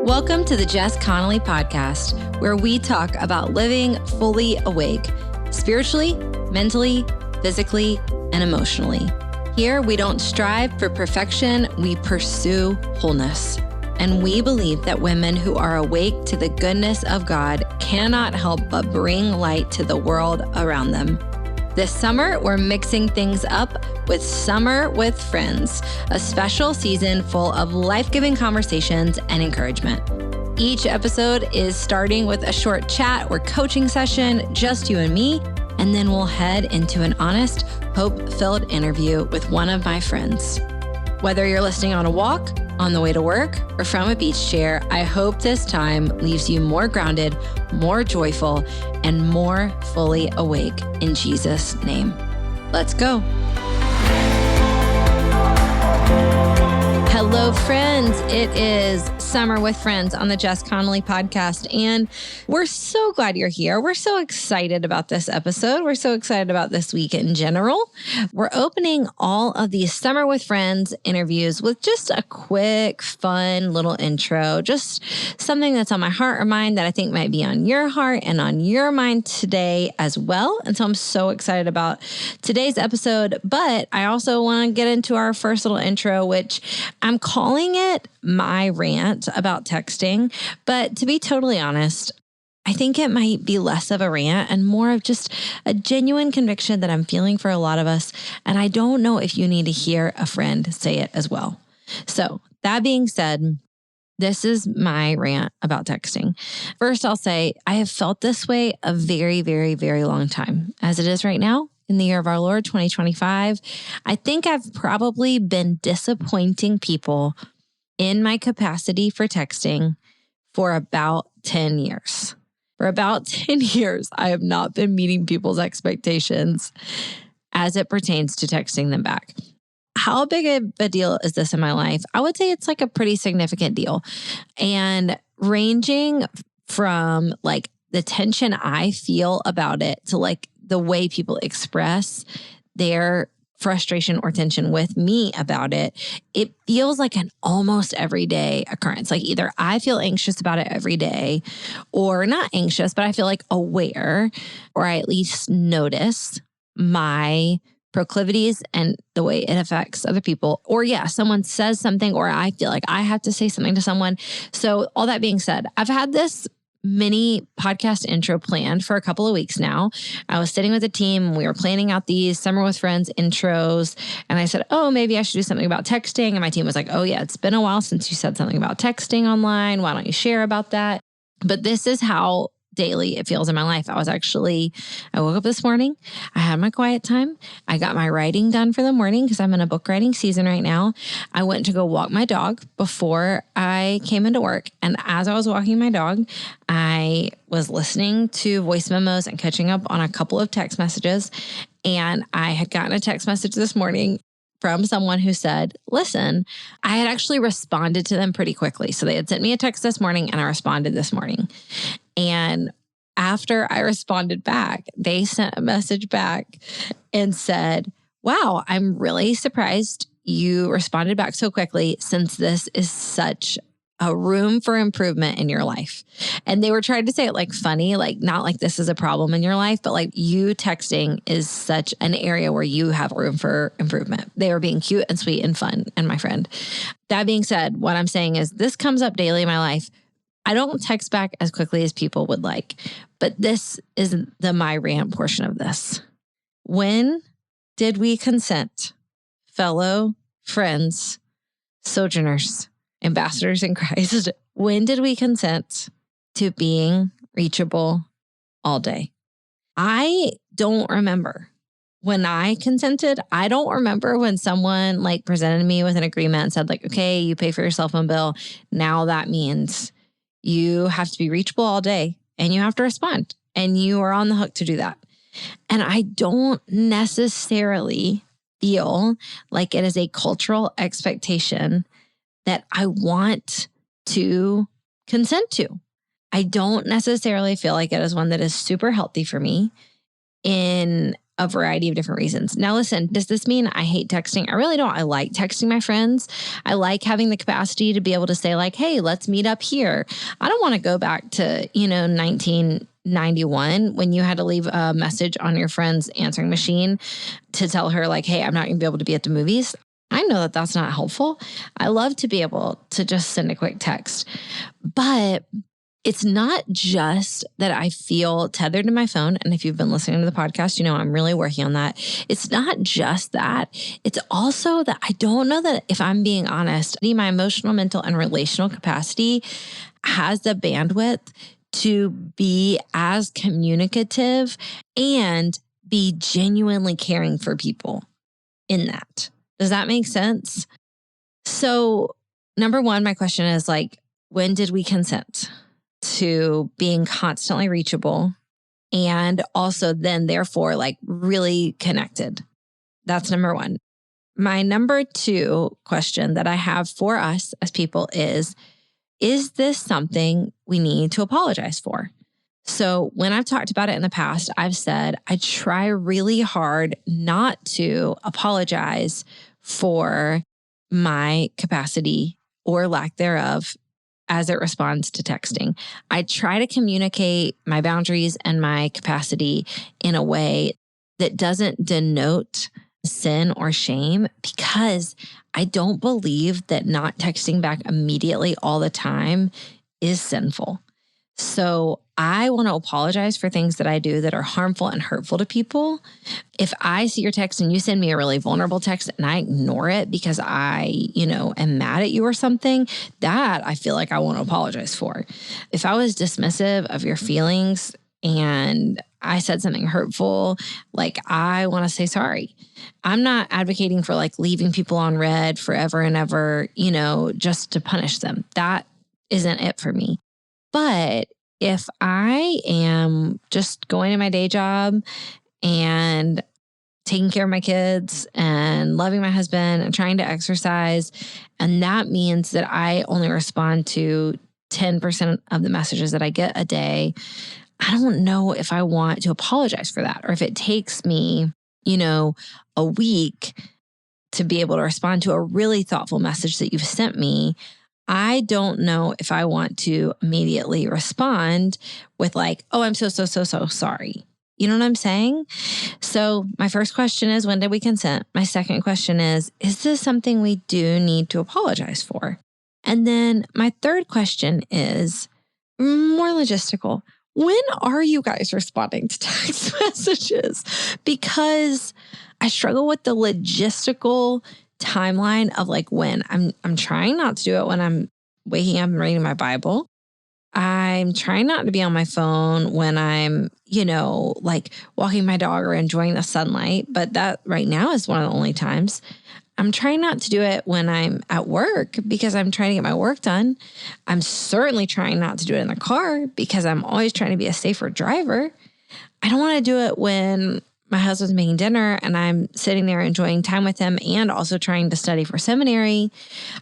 Welcome to the Jess Connolly podcast, where we talk about living fully awake, spiritually, mentally, physically, and emotionally. Here, we don't strive for perfection, we pursue wholeness. And we believe that women who are awake to the goodness of God cannot help but bring light to the world around them. This summer, we're mixing things up with Summer with Friends, a special season full of life-giving conversations and encouragement. Each episode is starting with a short chat or coaching session, just you and me, and then we'll head into an honest, hope-filled interview with one of my friends. Whether you're listening on a walk, on the way to work, or from a beach chair, I hope this time leaves you more grounded, more joyful, and more fully awake in Jesus' name. Let's go. Hello, friends. It is Summer with Friends on the Jess Connolly podcast, and we're so glad you're here. We're so excited about this episode. We're so excited about this week in general. We're opening all of these Summer with Friends interviews with just a quick, fun little intro, just something that's on my heart or mind that I think might be on your heart and on your mind today as well. And so I'm so excited about today's episode, but I also want to get into our first little intro, which I'm calling it my rant about texting. But to be totally honest, I think it might be less of a rant and more of just a genuine conviction that I'm feeling for a lot of us. And I don't know if you need to hear a friend say it as well. So that being said, this is my rant about texting. First, I'll say I have felt this way a very, very, very long time. As it is right now, in the year of our Lord, 2025, I think I've probably been disappointing people in my capacity for texting for about 10 years. For about 10 years, I have not been meeting people's expectations as it pertains to texting them back. How big of a deal is this in my life? I would say it's like a pretty significant deal. And ranging from like the tension I feel about it to like the way people express their frustration or tension with me about it, it feels like an almost everyday occurrence. Like either I feel anxious about it every day or not anxious, but I feel like aware, or I at least notice my proclivities and the way it affects other people. Or someone says something or I feel like I have to say something to someone. So all that being said, I've had this mini podcast intro planned for a couple of weeks now. I was sitting with the team. We were planning out these Summer with Friends intros. And I said, maybe I should do something about texting. And my team was like, it's been a while since you said something about texting online. Why don't you share about that? But this is how daily it feels in my life. I woke up this morning. I had my quiet time. I got my writing done for the morning because I'm in a book writing season right now. I went to go walk my dog before I came into work. And as I was walking my dog, I was listening to voice memos and catching up on a couple of text messages. And I had gotten a text message this morning from someone who said, listen, I had actually responded to them pretty quickly. So they had sent me a text this morning and I responded this morning. And after I responded back, they sent a message back and said, wow, I'm really surprised you responded back so quickly since this is such a room for improvement in your life. And they were trying to say it like funny, like not like this is a problem in your life, but like you texting is such an area where you have room for improvement. They were being cute and sweet and fun. And my friend, that being said, what I'm saying is this comes up daily in my life. I don't text back as quickly as people would like, but this is the my rant portion of this. When did we consent, fellow friends, sojourners, ambassadors in Christ, when did we consent to being reachable all day? I don't remember when I consented. I don't remember when someone like presented me with an agreement and said like, okay, you pay for your cell phone bill. Now that means you have to be reachable all day and you have to respond and you are on the hook to do that. And I don't necessarily feel like it is a cultural expectation that I want to consent to. I don't necessarily feel like it is one that is super healthy for me in a variety of different reasons. Now, listen, does this mean I hate texting? I really don't. I like texting my friends. I like having the capacity to be able to say like, hey, let's meet up here. I don't want to go back to, 1991 when you had to leave a message on your friend's answering machine to tell her like, hey, I'm not going to be able to be at the movies. I know that that's not helpful. I love to be able to just send a quick text, but it's not just that I feel tethered to my phone. And if you've been listening to the podcast, I'm really working on that. It's not just that. It's also that I don't know that, if I'm being honest, my emotional, mental, and relational capacity has the bandwidth to be as communicative and be genuinely caring for people in that. Does that make sense? So, number one, my question is like, when did we consent to being constantly reachable and also then therefore like really connected? That's number one. My number two question that I have for us as people is this something we need to apologize for? So when I've talked about it in the past, I've said I try really hard not to apologize for my capacity or lack thereof as it responds to texting. I try to communicate my boundaries and my capacity in a way that doesn't denote sin or shame, because I don't believe that not texting back immediately all the time is sinful. So I want to apologize for things that I do that are harmful and hurtful to people. If I see your text and you send me a really vulnerable text and I ignore it because I, am mad at you or something, that I feel like I want to apologize for. If I was dismissive of your feelings and I said something hurtful, like I want to say sorry. I'm not advocating for like leaving people on red forever and ever, just to punish them. That isn't it for me. But if I am just going to my day job and taking care of my kids and loving my husband and trying to exercise, and that means that I only respond to 10% of the messages that I get a day, I don't know if I want to apologize for that, or if it takes me, a week to be able to respond to a really thoughtful message that you've sent me. I don't know if I want to immediately respond with like, oh, I'm so sorry. You know what I'm saying? So my first question is, when did we consent? My second question is this something we do need to apologize for? And then my third question is more logistical. When are you guys responding to text messages? Because I struggle with the logistical timeline of like when. I'm trying not to do it when I'm waking up and reading my Bible. I'm trying not to be on my phone when I'm, like walking my dog or enjoying the sunlight. But that right now is one of the only times. I'm trying not to do it when I'm at work because I'm trying to get my work done. I'm certainly trying not to do it in the car because I'm always trying to be a safer driver. I don't want to do it when my husband's making dinner and I'm sitting there enjoying time with him and also trying to study for seminary.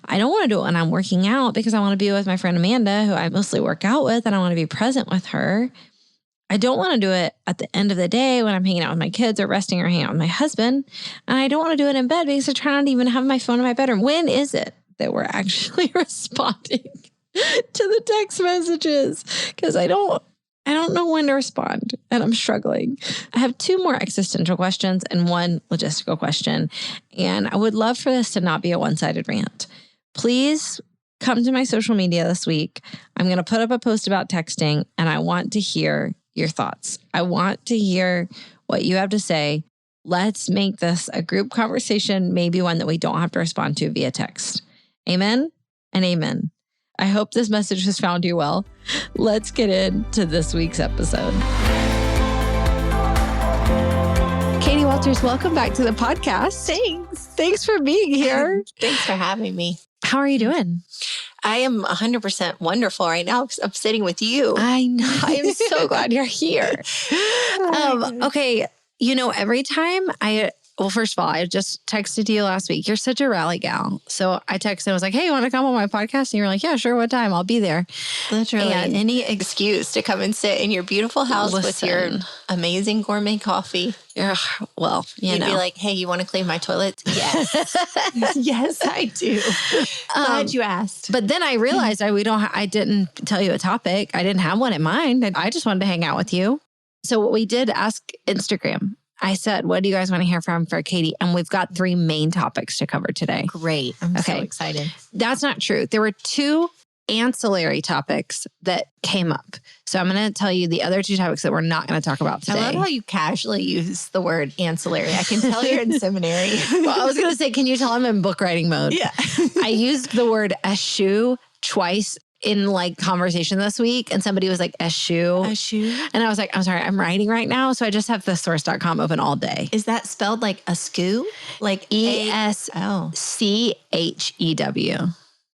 I don't want to do it when I'm working out because I want to be with my friend Amanda, who I mostly work out with, and I want to be present with her. I don't want to do it at the end of the day when I'm hanging out with my kids or resting or hanging out with my husband. And I don't want to do it in bed because I try not to even have my phone in my bedroom. When is it that we're actually responding to the text messages? Because I don't know when to respond and I'm struggling. I have two more existential questions and one logistical question. And I would love for this to not be a one-sided rant. Please come to my social media this week. I'm going to put up a post about texting and I want to hear your thoughts. I want to hear what you have to say. Let's make this a group conversation, maybe one that we don't have to respond to via text. Amen and amen. I hope this message has found you well. Let's get into this week's episode. Katie Walters, welcome back to the podcast. Thanks for being here. Thanks for having me. How are you doing? I am 100% wonderful right now because I'm sitting with you. I know. I'm so glad you're here. Okay. Every time I Well, first of all, I just texted you last week. You're such a rally gal. So I texted and was like, hey, you want to come on my podcast? And you were like, yeah, sure. What time? I'll be there. Literally And any excuse to come and sit in your beautiful house with your amazing gourmet coffee. Well, You'd be like, hey, you want to clean my toilets? Yes. Yes, I do. Glad you asked. But then I realized I didn't tell you a topic. I didn't have one in mind. I just wanted to hang out with you. So what we did ask Instagram. I said, what do you guys want to hear from for Katie? And we've got 3 main topics to cover today. Great. I'm so excited. That's not true. There were 2 ancillary topics that came up. So I'm going to tell you the other 2 topics that we're not going to talk about today. I love how you casually use the word ancillary. I can tell you're in seminary. Well, I was going to say, can you tell I'm in book writing mode? Yeah. I used the word eschew twice in like conversation this week, and somebody was like, eschew. Eschew? And I was like, I'm sorry, I'm writing right now. So I just have thesaurus.com open all day. Is that spelled like askew? Like ESCHEW.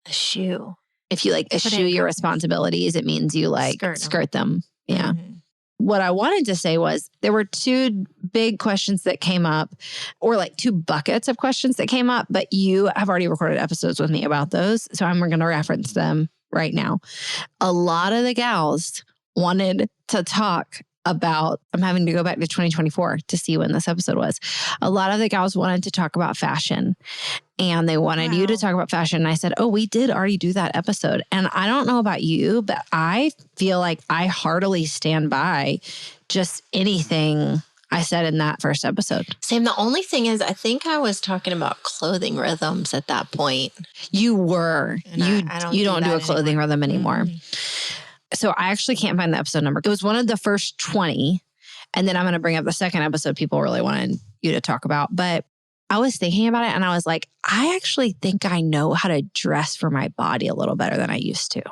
Eschew. If you like eschew your responsibilities, it means you like skirt them. Yeah. Mm-hmm. What I wanted to say was there were 2 big questions that came up, or like 2 buckets of questions that came up, but you have already recorded episodes with me about those. So I'm going to reference them right now. A lot of the gals wanted to talk about, I'm having to go back to 2024 to see when this episode was. A lot of the gals wanted to talk about fashion, and they wanted you to talk about fashion. And I said, oh, we did already do that episode. And I don't know about you, but I feel like I heartily stand by just anything I said in that first episode. Same. The only thing is, I think I was talking about clothing rhythms at that point. You were. And you don't do a clothing rhythm anymore. Mm-hmm. So I actually can't find the episode number. It was one of the first 20. And then I'm going to bring up the second episode people really wanted you to talk about. But I was thinking about it and I was like, I actually think I know how to dress for my body a little better than I used to.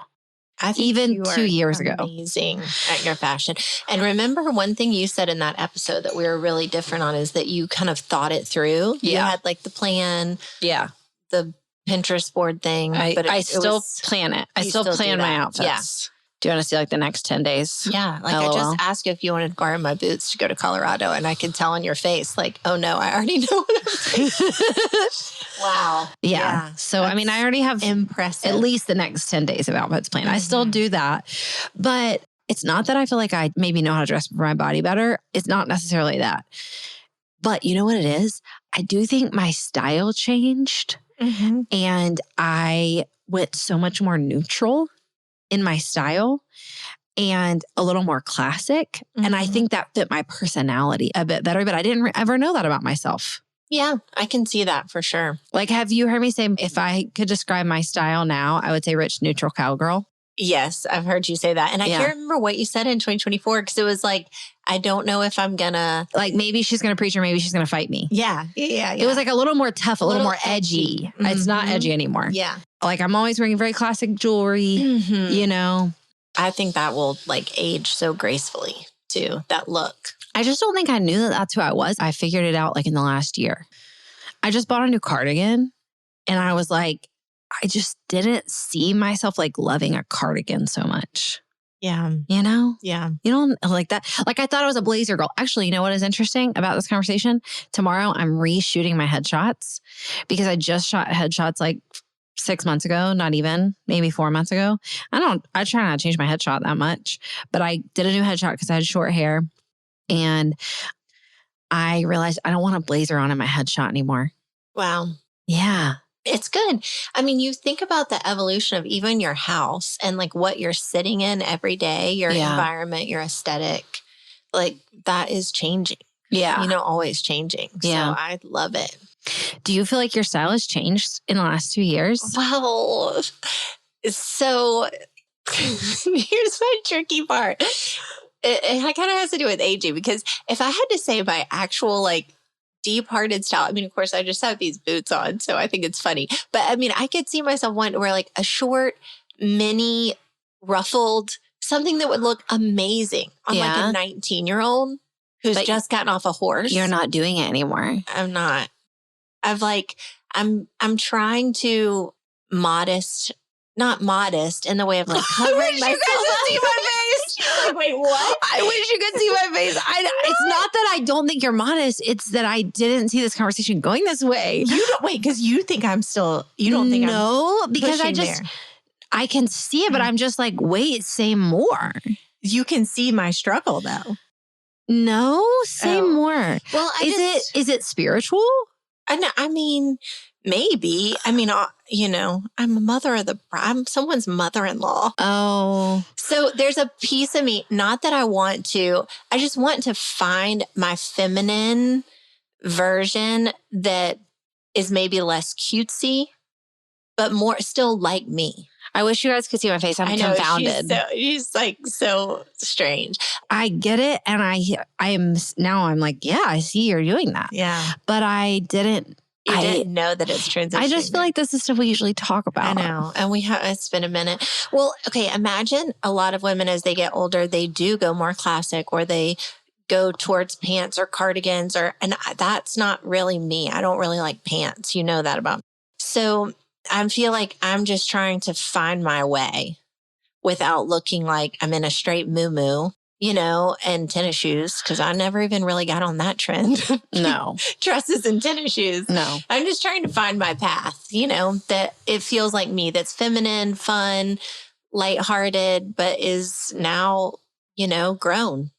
I think even 2 years ago. Amazing at your fashion. And remember one thing you said in that episode that we were really different on is that you kind of thought it through. Yeah. You had like the plan. Yeah. The Pinterest board thing. I still plan it. I still plan my outfits. Yeah. Do you want to see like the next 10 days? Yeah. Like LOL. I just asked you if you wanted to borrow my boots to go to Colorado, and I could tell on your face like, oh no, I already know what I'm doing. Wow. Yeah. So, I mean, I already have impressive. At least the next 10 days of outfits planned. Mm-hmm. I still do that. But it's not that I feel like I maybe know how to dress for my body better. It's not necessarily that. But you know what it is? I do think my style changed. Mm-hmm. And I went so much more neutral in my style and a little more classic. Mm-hmm. And I think that fit my personality a bit better, but I didn't ever know that about myself. Yeah, I can see that for sure. Like, have you heard me say, if I could describe my style now, I would say rich, neutral cowgirl? Yes, I've heard you say that. And I can't remember what you said in 2024 because it was like, I don't know if I'm gonna... Like, maybe she's going to preach or maybe she's going to fight me. Yeah. It was like a little more tough, a little more edgy. Mm-hmm. It's not edgy anymore. Yeah. Like, I'm always wearing very classic jewelry, you know. I think that will like age so gracefully too, that look. I just don't think I knew that that's who I was. I figured it out like in the last year. I just bought a new cardigan and I was like, I just didn't see myself like loving a cardigan so much. Yeah. You know? Yeah. You don't like that. Like I thought I was a blazer girl. Actually, you know what is interesting about this conversation? Tomorrow I'm reshooting my headshots because I just shot headshots like 6 months ago, not even, maybe 4 months ago. I try not to change my headshot that much, but I did a new headshot because I had short hair and I realized I don't want a blazer on in my headshot anymore. Wow. Yeah. It's good. I mean, you think about the evolution of even your house and like what you're sitting in every day, your environment, your aesthetic, like that is changing. Yeah. You know, always changing. Yeah. So I love it. Do you feel like your style has changed in the last 2 years? Well, so here's my tricky part. It kind of has to do with aging because if I had to say my actual like deep-hearted style, I mean, of course, I just have these boots on, so I think it's funny. But I mean, I could see myself wanting to wear like a short, mini, ruffled, something that would look amazing on like a 19-year-old who's just gotten off a horse. You're not doing it anymore. I'm not. I'm trying to not modest in the way of like covering myself. You guys see my face. Wait, what? I wish you could see my face. It's not that I don't think you're modest. It's that I didn't see this conversation going this way. You don't wait because you think I'm still. You don't think I'm because I can see it, but I'm just like, wait, say more. You can see my struggle though. No, say more. Well, is it spiritual? I mean, maybe. I mean, I'm someone's mother-in-law. Oh. So there's a piece of me, not that I just want to find my feminine version that is maybe less cutesy, but more still like me. I wish you guys could see my face. I'm confounded. She's like so strange. I get it. And I'm like, yeah, I see you're doing that. Yeah. But I didn't. You didn't know that it's transitioning. I just feel like this is stuff we usually talk about. I know. And it's been a minute. Well, okay. Imagine a lot of women as they get older, they do go more classic or they go towards pants or cardigans and that's not really me. I don't really like pants. You know that about me. So I feel like I'm just trying to find my way without looking like I'm in a straight muumuu, and tennis shoes, because I never even really got on that trend. No. Dresses and tennis shoes. No. I'm just trying to find my path, that it feels like me, that's feminine, fun, lighthearted, but is now, grown.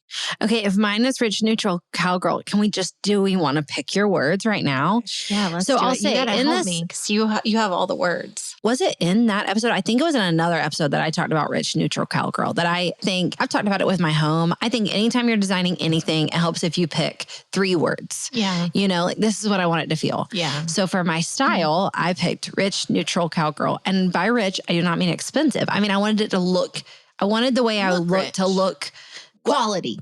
Okay, if mine is rich, neutral, cowgirl, do we want to pick your words right now? Yeah, let's so do I'll it. say You gotta in help this, me, 'cause you have all the words. Was it in that episode? I think it was in another episode that I talked about rich, neutral, cowgirl, that I think I've talked about it with my home. I think anytime you're designing anything, it helps if you pick 3 words. Yeah. Like this is what I want it to feel. Yeah. So for my style, I picked rich, neutral, cowgirl. And by rich, I do not mean expensive. I mean, I wanted the way I would look to look quality,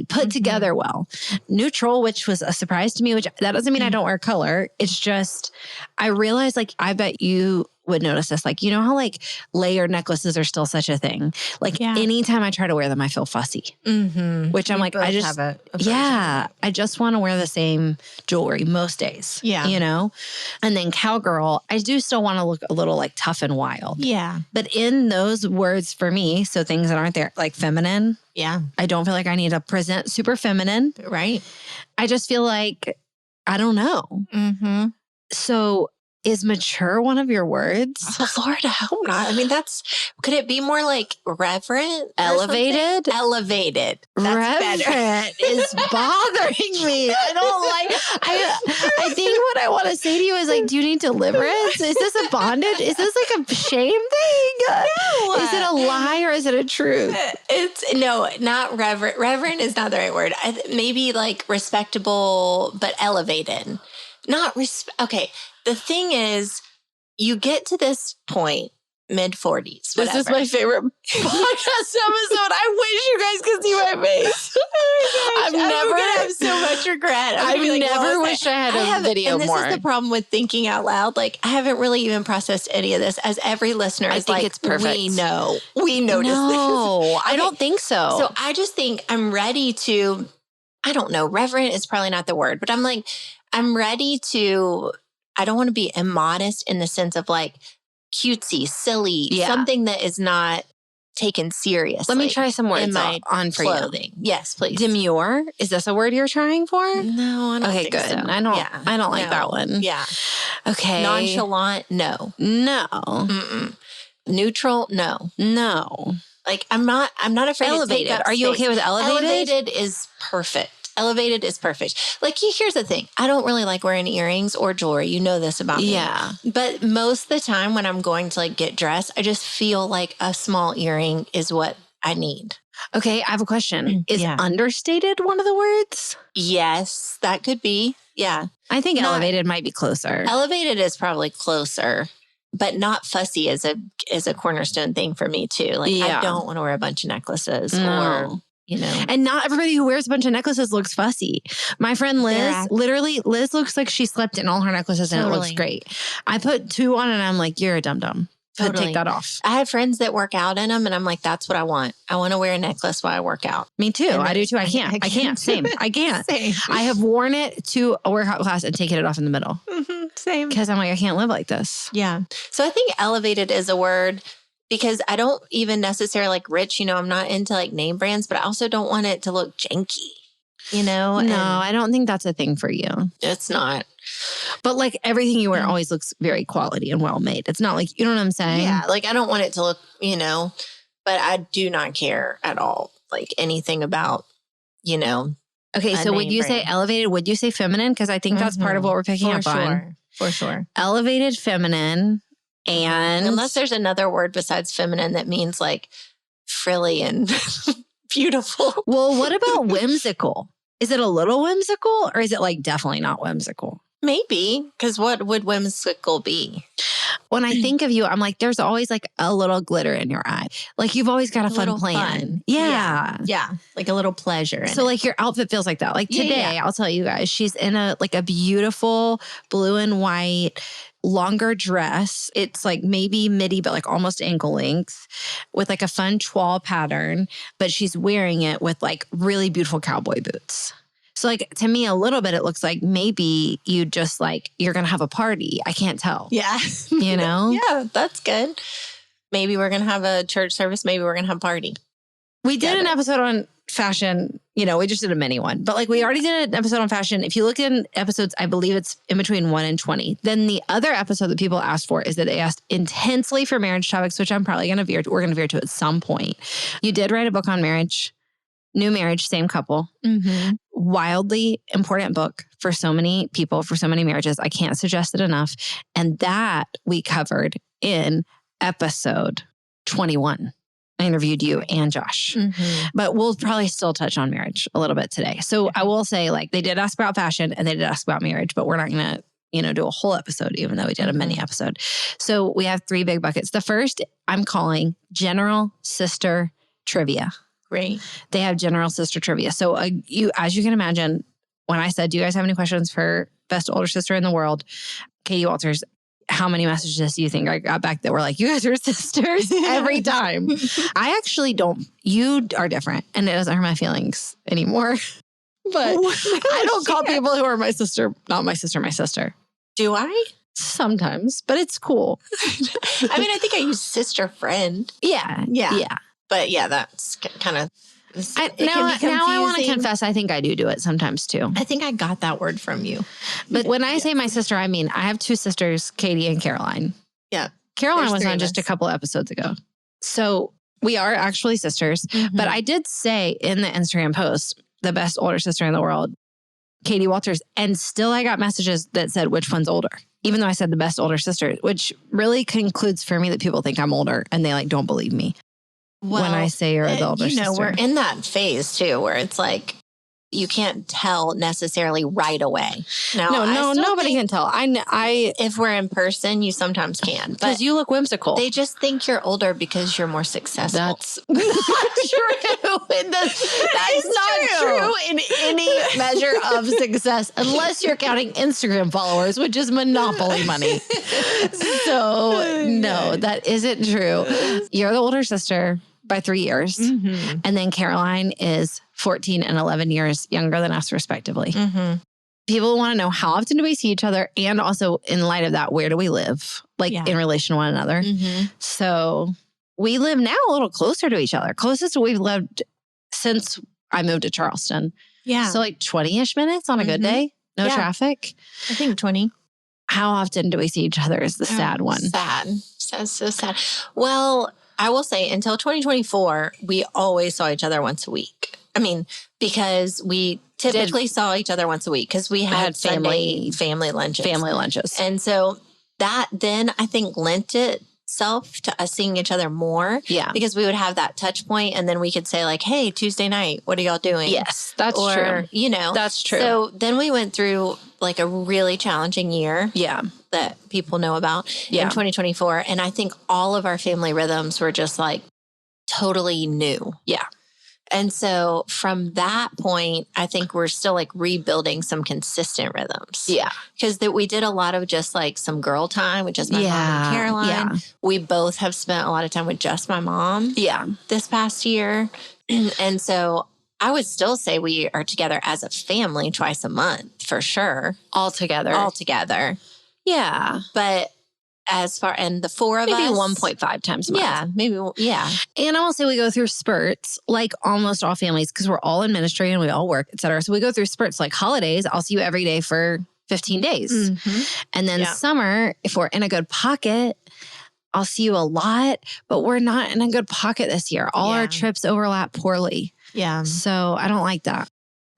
put together well. Neutral, which was a surprise to me, which that doesn't mean I don't wear color. It's just, I realized I bet you would notice this. How layered necklaces are still such a thing. Anytime I try to wear them, I feel fussy, which I'm like, I just want to wear the same jewelry most days. Yeah. And then cowgirl, I do still want to look a little tough and wild. Yeah. But in those words for me, so things that aren't there, like feminine. Yeah. I don't feel like I need to present super feminine. Right. I just feel like, I don't know. Mm-hmm. So is mature one of your words? Oh, Lord, I hope not. I mean, could it be more like reverent? Elevated? Elevated. That's reverent better. is bothering me. I don't I think what I want to say to you is do you need deliverance? Is this a bondage? Is this a shame thing? No. Is it a lie or is it a truth? No, not reverent. Reverent is not the right word. Maybe respectable, but elevated. Not okay. The thing is, you get to this point, mid-40s. This is my favorite podcast episode. I wish you guys could see my face. I'm never gonna have so much regret. I've never wished I had a video more. This is the problem with thinking out loud. I haven't really even processed any of this. As every listener is it's perfect. We know. We notice this. No, I don't think so. So I just think I'm ready to, I don't know, reverent is probably not the word, but I'm ready to, I don't want to be immodest in the sense of cutesy, silly, something that is not taken seriously. Let me try some words in my on for clothing. you. Yes, please. Demure. Is this a word you're trying for? No, I don't think good. so. I don't like that one. Yeah. Okay. Nonchalant, no. No. Mm-mm. Neutral, no. No. I'm not afraid elevated. to take up Are you space. okay with elevated? Elevated is perfect. Elevated is perfect. Here's the thing. I don't really like wearing earrings or jewelry. You know this about me. Yeah. But most of the time when I'm going to get dressed, I just feel like a small earring is what I need. Okay, I have a question. Is understated one of the words? Yes, that could be. Yeah. I think elevated might be closer. Elevated is probably closer, but not fussy is a cornerstone thing for me too. I don't want to wear a bunch of necklaces or and not everybody who wears a bunch of necklaces looks fussy. My friend Liz, Liz looks like she slept in all her necklaces and it looks great. I put 2 on and I'm like, you're a dum-dum. Totally. Take that off. I have friends that work out in them and I'm like, that's what I want. I want to wear a necklace while I work out. Me too. I do too. I can't. Same. I can't. Same. I have worn it to a workout class and taken it off in the middle. Mm-hmm. Same. Because I'm like, I can't live like this. Yeah. So I think elevated is a word because I don't even necessarily like rich, I'm not into like name brands, but I also don't want it to look janky, No, I don't think that's a thing for you. It's not. But like everything you wear always looks very quality and well made. It's not like, you know what I'm saying? Yeah. Like I don't want it to look, but I do not care at all. Like anything about, Okay. So would you say elevated? Would you say feminine? Because I think that's part of what we're picking up on. For sure. Elevated feminine. And unless there's another word besides feminine that means like frilly and beautiful. Well, what about whimsical? Is it a little whimsical or is it like definitely not whimsical? Maybe, because what would whimsical be? When I think of you, I'm like, there's always like a little glitter in your eye. Like you've always got a fun plan. Fun. Yeah. Like a little pleasure. So like your outfit feels like that. Like today, I'll tell you guys, she's in a beautiful blue and white longer dress. It's like maybe midi, but like almost ankle length with like a fun toile pattern. But she's wearing it with like really beautiful cowboy boots. So like to me, a little bit, it looks like maybe you just like, you're going to have a party. I can't tell. Yeah. Yeah, that's good. Maybe we're going to have a church service. Maybe we're going to have a party. We did an episode on fashion. We just did a mini one. But like we already did an episode on fashion. If you look in episodes, I believe it's in between 1 and 20. Then the other episode that people asked for is that they asked intensely for marriage topics, which I'm probably going to veer to. We're going to veer to at some point. You did write a book on marriage. New marriage, same couple. Mm-hmm. Wildly important book for so many people, for so many marriages. I can't suggest it enough. And that we covered in episode 21. I interviewed you and Josh. Mm-hmm. But we'll probably still touch on marriage a little bit today. So I will say, like, they did ask about fashion and they did ask about marriage, but we're not going to do a whole episode, even though we did a mini episode. So we have 3 big buckets. The first I'm calling General Sister Trivia. Great. They have General Sister Trivia. So as you can imagine, when I said, do you guys have any questions for best older sister in the world? Katie Walters, how many messages do you think I got back that were like, you guys are sisters every time? I actually don't. You are different and it doesn't hurt my feelings anymore. But I don't call people who are my sister, not my sister, my sister. Do I? Sometimes, but it's cool. I mean, I think I use sister friend. Yeah. But yeah, that's kind of... Now I want to confess, I think I do it sometimes too. I think I got that word from you. But when I say my sister, I mean, I have 2 sisters, Katie and Caroline. Yeah. Caroline was on just a couple episodes ago. So we are actually sisters. Mm-hmm. But I did say in the Instagram post, the best older sister in the world, Katie Walters. And still I got messages that said, which one's older? Even though I said the best older sister, which really concludes for me that people think I'm older and they like don't believe me. Well, when I say you're the older sister. We're in that phase too, where it's like, you can't tell necessarily right away. No, nobody can tell. If we're in person, you sometimes can. Because you look whimsical. They just think you're older because you're more successful. That's not true. That is not true in any measure of success, unless you're counting Instagram followers, which is monopoly money. So no, that isn't true. You're the older sister by 3 years. Mm-hmm. And then Caroline is 14 and 11 years younger than us, respectively. Mm-hmm. People want to know, how often do we see each other? And also, in light of that, where do we live? In relation to one another. Mm-hmm. So we live now a little closer to each other. Closest we've lived since I moved to Charleston. Yeah. So 20-ish minutes on a good day. No traffic. I think 20. How often do we see each other is the sad one. So sad. Well, I will say until 2024, we always saw each other once a week. I mean, because we typically saw each other once a week because we had family lunches. And so that then I think lent itself to us seeing each other more. Yeah. Because we would have that touch point and then we could say like, hey, Tuesday night, what are y'all doing? Yes, that's true. That's true. So then we went through like a really challenging year. Yeah. That people know about in 2024. And I think all of our family rhythms were just like totally new. Yeah. And so from that point, I think we're still like rebuilding some consistent rhythms. Yeah. Because we did a lot of just like some girl time with just my mom and Caroline. Yeah. We both have spent a lot of time with just my mom. Yeah. This past year. And so I would still say we are together as a family twice a month for sure. All together. Yeah. But and the four of maybe us. 1.5 times a month. Yeah, maybe. Yeah. And I will say we go through spurts, like almost all families, because we're all in ministry and we all work, et cetera. So we go through spurts like holidays. I'll see you every day for 15 days. And then summer, if we're in a good pocket, I'll see you a lot, but we're not in a good pocket this year. All our trips overlap poorly. Yeah. So I don't like that.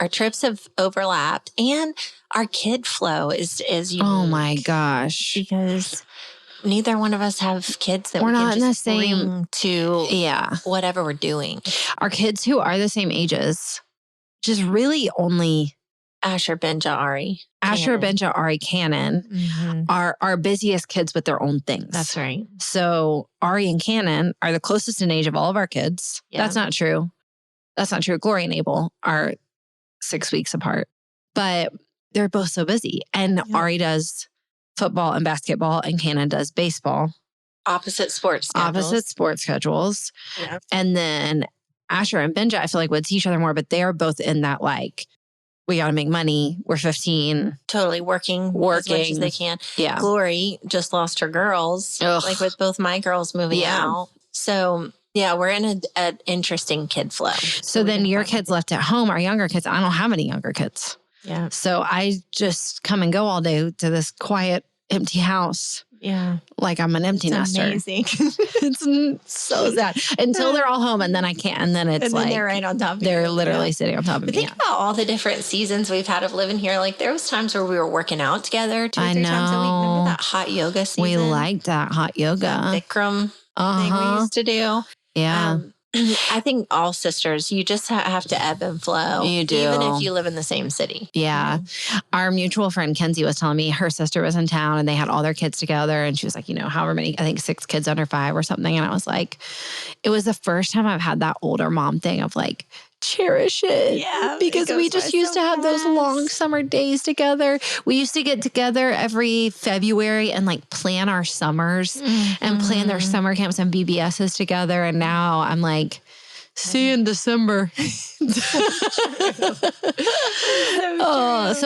Our trips have overlapped and our kid flow is unique. Oh my gosh. Because neither one of us have kids that we're we can not in just the same bring to whatever we're doing. Our kids who are the same ages, just really only Asher, Benja, Ari. Cannon are our busiest kids with their own things. That's right. So Ari and Cannon are the closest in age of all of our kids. Yeah. That's not true. Glory and Abel are 6 weeks apart, but they're both so busy. And Ari does football and basketball and Cannon does baseball. Opposite sports schedules. Yeah. And then Asher and Benja, I feel like would see each other more, but they are both in that like, we got to make money. We're 15. Totally working as much as they can. Yeah. Glory just lost her girls, like with both my girls moving out. So we're in an interesting kid flow. So then your kids left at home, our younger kids, I don't have any younger kids. Yeah. So I just come and go all day to this quiet, empty house. Yeah. Like I'm an empty nester. Amazing. It's so sad. Until they're all home and then I can't. And then it's like they're right on top of me. They're literally sitting on top of me. Think about all the different seasons we've had of living here. Like there was times where we were working out together 2 or 3 times a week. Remember that hot yoga season? We liked that hot yoga. That Bikram thing we used to do. Yeah. I think all sisters, you just have to ebb and flow. You do. Even if you live in the same city. Yeah. Our mutual friend, Kenzie, was telling me her sister was in town and they had all their kids together. And she was like, however many, I think 6 kids under 5 or something. And I was like, it was the first time I've had that older mom thing of like, cherish it. Yeah. Because we just used to have those long summer days together. We used to get together every February and like plan our summers and plan their summer camps and BBSs together. And now I'm like, see you in December. So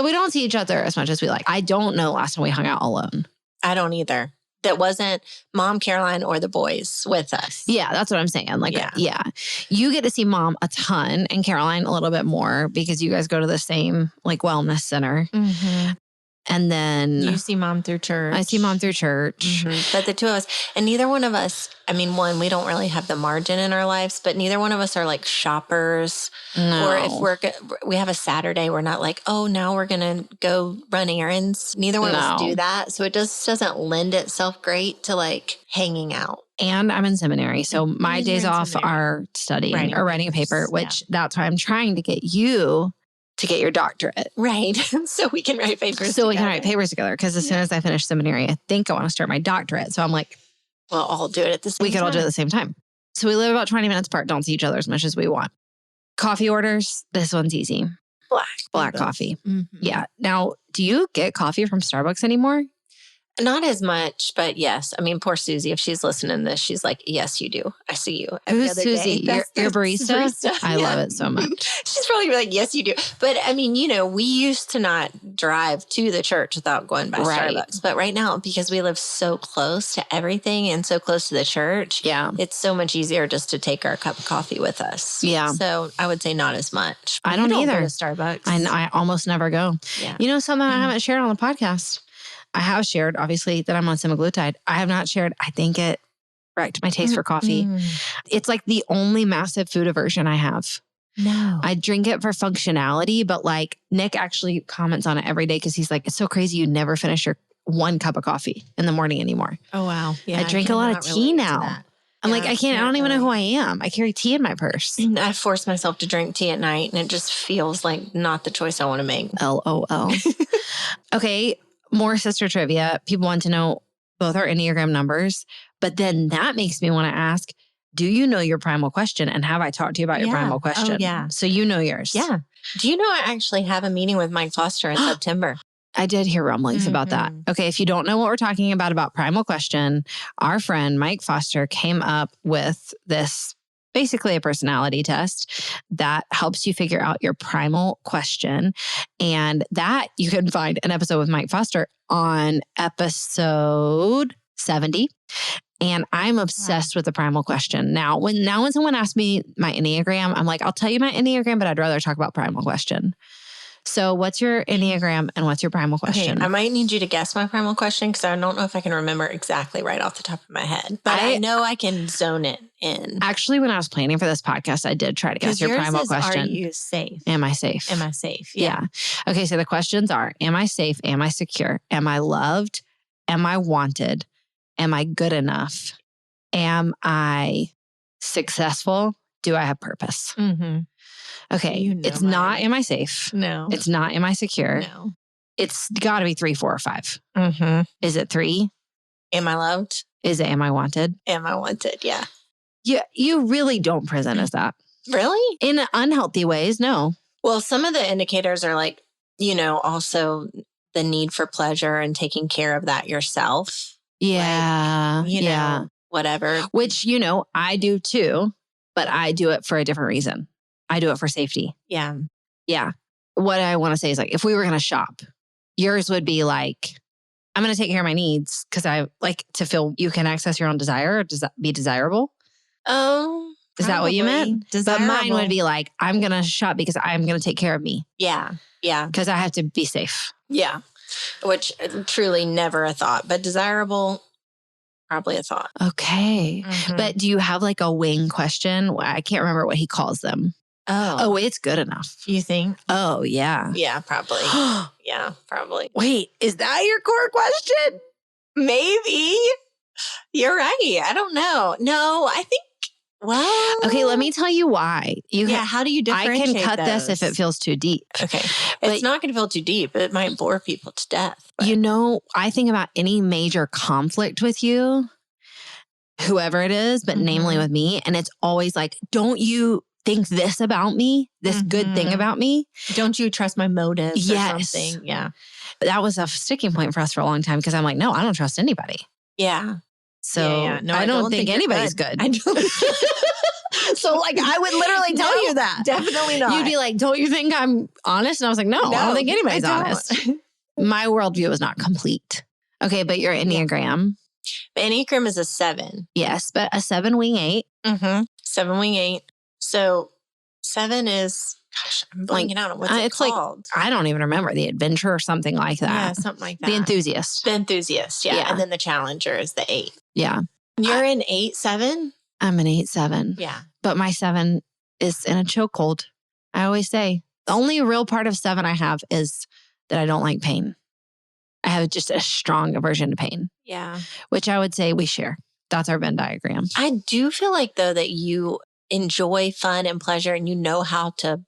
we don't see each other as much as we like. I don't know last time we hung out alone. I don't either. That wasn't Mom, Caroline, or the boys with us. Yeah, that's what I'm saying. Like, yeah. You get to see Mom a ton and Caroline a little bit more because you guys go to the same like wellness center. And then you see Mom through church. I see Mom through church. But the two of us, and neither one of us, I mean, one, we don't really have the margin in our lives, but neither one of us are like shoppers. No. Or if we have a Saturday, we're not like, oh, now we're going to go run errands. Neither one of us do that. So it just doesn't lend itself great to like hanging out. And I'm in seminary. So my days off are studying or writing a paper, which that's why I'm trying to get you to get your doctorate. Right. So we can write papers together. Because as soon as I finish seminary, I think I want to start my doctorate. So I'm like, well, I'll do it at the same time. We could all do it at the same time. So we live about 20 minutes apart, don't see each other as much as we want. Coffee orders, this one's easy. Black coffee. Yeah. Now, do you get coffee from Starbucks anymore? Not as much, but yes. I mean, poor Susie, if she's listening to this, she's like, yes, you do. I see you. Who's Susie? Your barista? I love it so much. She's probably like, yes, you do. But I mean, we used to not drive to the church without going by Starbucks. But right now, because we live so close to everything and so close to the church, it's so much easier just to take our cup of coffee with us. Yeah. So I would say not as much. I don't either. Go to Starbucks. I almost never go. Yeah. Something I haven't shared on the podcast. I have shared, obviously, that I'm on semaglutide. I have not shared, I think it wrecked my taste for coffee. It's like the only massive food aversion I have. No. I drink it for functionality, but like Nick actually comments on it every day because he's like, it's so crazy you never finish your 1 cup of coffee in the morning anymore. Oh, wow. Yeah, I drink a lot of tea now. I'm like, I don't even know who I am. I carry tea in my purse. I force myself to drink tea at night and it just feels like not the choice I want to make. LOL. Okay. More sister trivia. People want to know both our Enneagram numbers, but then that makes me want to ask, do you know your primal question? And have I talked to you about your primal question? Oh, yeah. So you know yours. Yeah. Do you know I actually have a meeting with Mike Foster in September? I did hear rumblings about that. Okay. If you don't know what we're talking about primal question, our friend Mike Foster came up with this basically a personality test that helps you figure out your primal question. And that you can find an episode with Mike Foster on episode 70. And I'm obsessed with the primal question. Now, when someone asks me my Enneagram, I'm like, I'll tell you my Enneagram, but I'd rather talk about primal question. So what's your Enneagram and what's your primal question? Okay, I might need you to guess my primal question because I don't know if I can remember exactly right off the top of my head. But I know I can zone it in. Actually, when I was planning for this podcast, I did try to guess your primal question. Are you safe? Am I safe? Am I safe? Yeah. Okay, so the questions are, am I safe? Am I secure? Am I loved? Am I wanted? Am I good enough? Am I successful? Do I have purpose? Mm-hmm. Okay. It's not, am I safe? No. It's not, am I secure? No. It's got to be 3, 4, or 5. Mm-hmm. Is it 3? Am I loved? Is it, am I wanted? Am I wanted? Yeah. You really don't present as that. Really? In unhealthy ways, no. Well, some of the indicators are like, also the need for pleasure and taking care of that yourself. Yeah. Like, whatever. Which, I do too, but I do it for a different reason. I do it for safety. Yeah. Yeah. What I want to say is like, if we were going to shop, yours would be like, I'm going to take care of my needs because I like to feel you can access your own desire. Does that be desirable? Oh, is that what you meant? Desirable. But mine would be like, I'm going to shop because I'm going to take care of me. Yeah. Yeah. Because I have to be safe. Yeah. Which truly never a thought, but desirable, probably a thought. Okay. Mm-hmm. But do you have like a wing question? I can't remember what he calls them. Oh, it's good enough. You think? Oh, yeah. Yeah, probably. Yeah, probably. Wait, is that your core question? Maybe. You're right. I don't know. No, I think, well. Okay, let me tell you why. How do you differentiate I can cut those? this if it feels too deep. Okay. It's not going to feel too deep. It might bore people to death. But. I think about any major conflict with you, whoever it is, but namely with me. And it's always like, don't you think this about me, this good thing about me? Don't you trust my motives or something? Yeah. But that was a sticking point for us for a long time because I'm like, no, I don't trust anybody. Yeah. So No, I don't think anybody's good. I don't. So like, I would literally tell you that. Definitely not. You'd be like, don't you think I'm honest? And I was like, no, I don't think anybody's honest. My worldview is not complete. Okay, but your Enneagram. Enneagram is a 7. Yes, but a 7 wing 8. Mm-hmm. 7 wing 8. So 7 is, gosh, I'm blanking out on what's it called. Like, I don't even remember. The adventure or something like that. Yeah, something like that. The enthusiast. The enthusiast, yeah. And then the challenger is the 8. Yeah. You're an 8-7? I'm an 8-7. Yeah. But my 7 is in a chokehold. I always say, the only real part of 7 I have is that I don't like pain. I have just a strong aversion to pain. Yeah. Which I would say we share. That's our Venn diagram. I do feel like, though, that you enjoy fun and pleasure and you know how to.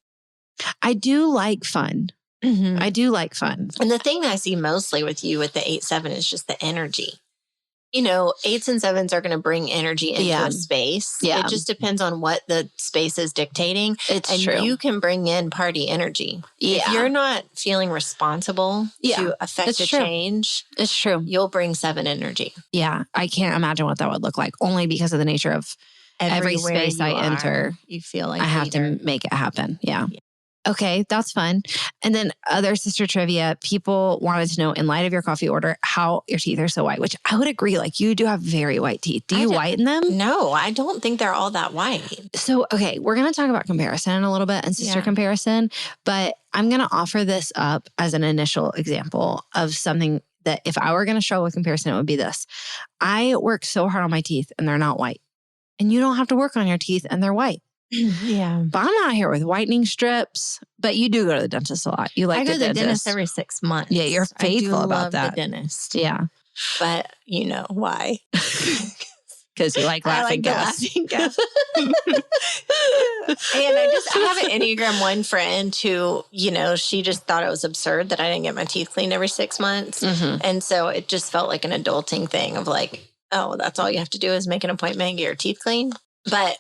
I do like fun. Mm-hmm. I do like fun. And the thing that I see mostly with you with the 8-7 is just the energy. 8s and 7s are going to bring energy into a space. Yeah. It just depends on what the space is dictating. It's true. And you can bring in party energy. Yeah. If you're not feeling responsible to affect the change, it's true. You'll bring 7 energy. Yeah. I can't imagine what that would look like, only because of the nature of every space I enter. You feel like I have to make it happen. Yeah. Okay, that's fun. And then other sister trivia, people wanted to know, in light of your coffee order, how your teeth are so white, which I would agree. Like, you do have very white teeth. Do you whiten them? No, I don't think they're all that white. So, okay, we're going to talk about comparison a little bit and sister comparison, but I'm going to offer this up as an initial example of something that if I were going to struggle with comparison, it would be this. I work so hard on my teeth and they're not white. And you don't have to work on your teeth and they're white. Yeah. But I'm not here with whitening strips. But you do go to the dentist a lot. You like I go to the dentist every 6 months. Yeah, you're faithful about that. The dentist. Yeah. But you know why? Because you like laughing gas. And I have an Enneagram 1 friend who, she just thought it was absurd that I didn't get my teeth cleaned every 6 months. Mm-hmm. And so it just felt like an adulting thing of like, oh, that's all you have to do is make an appointment and get your teeth cleaned. But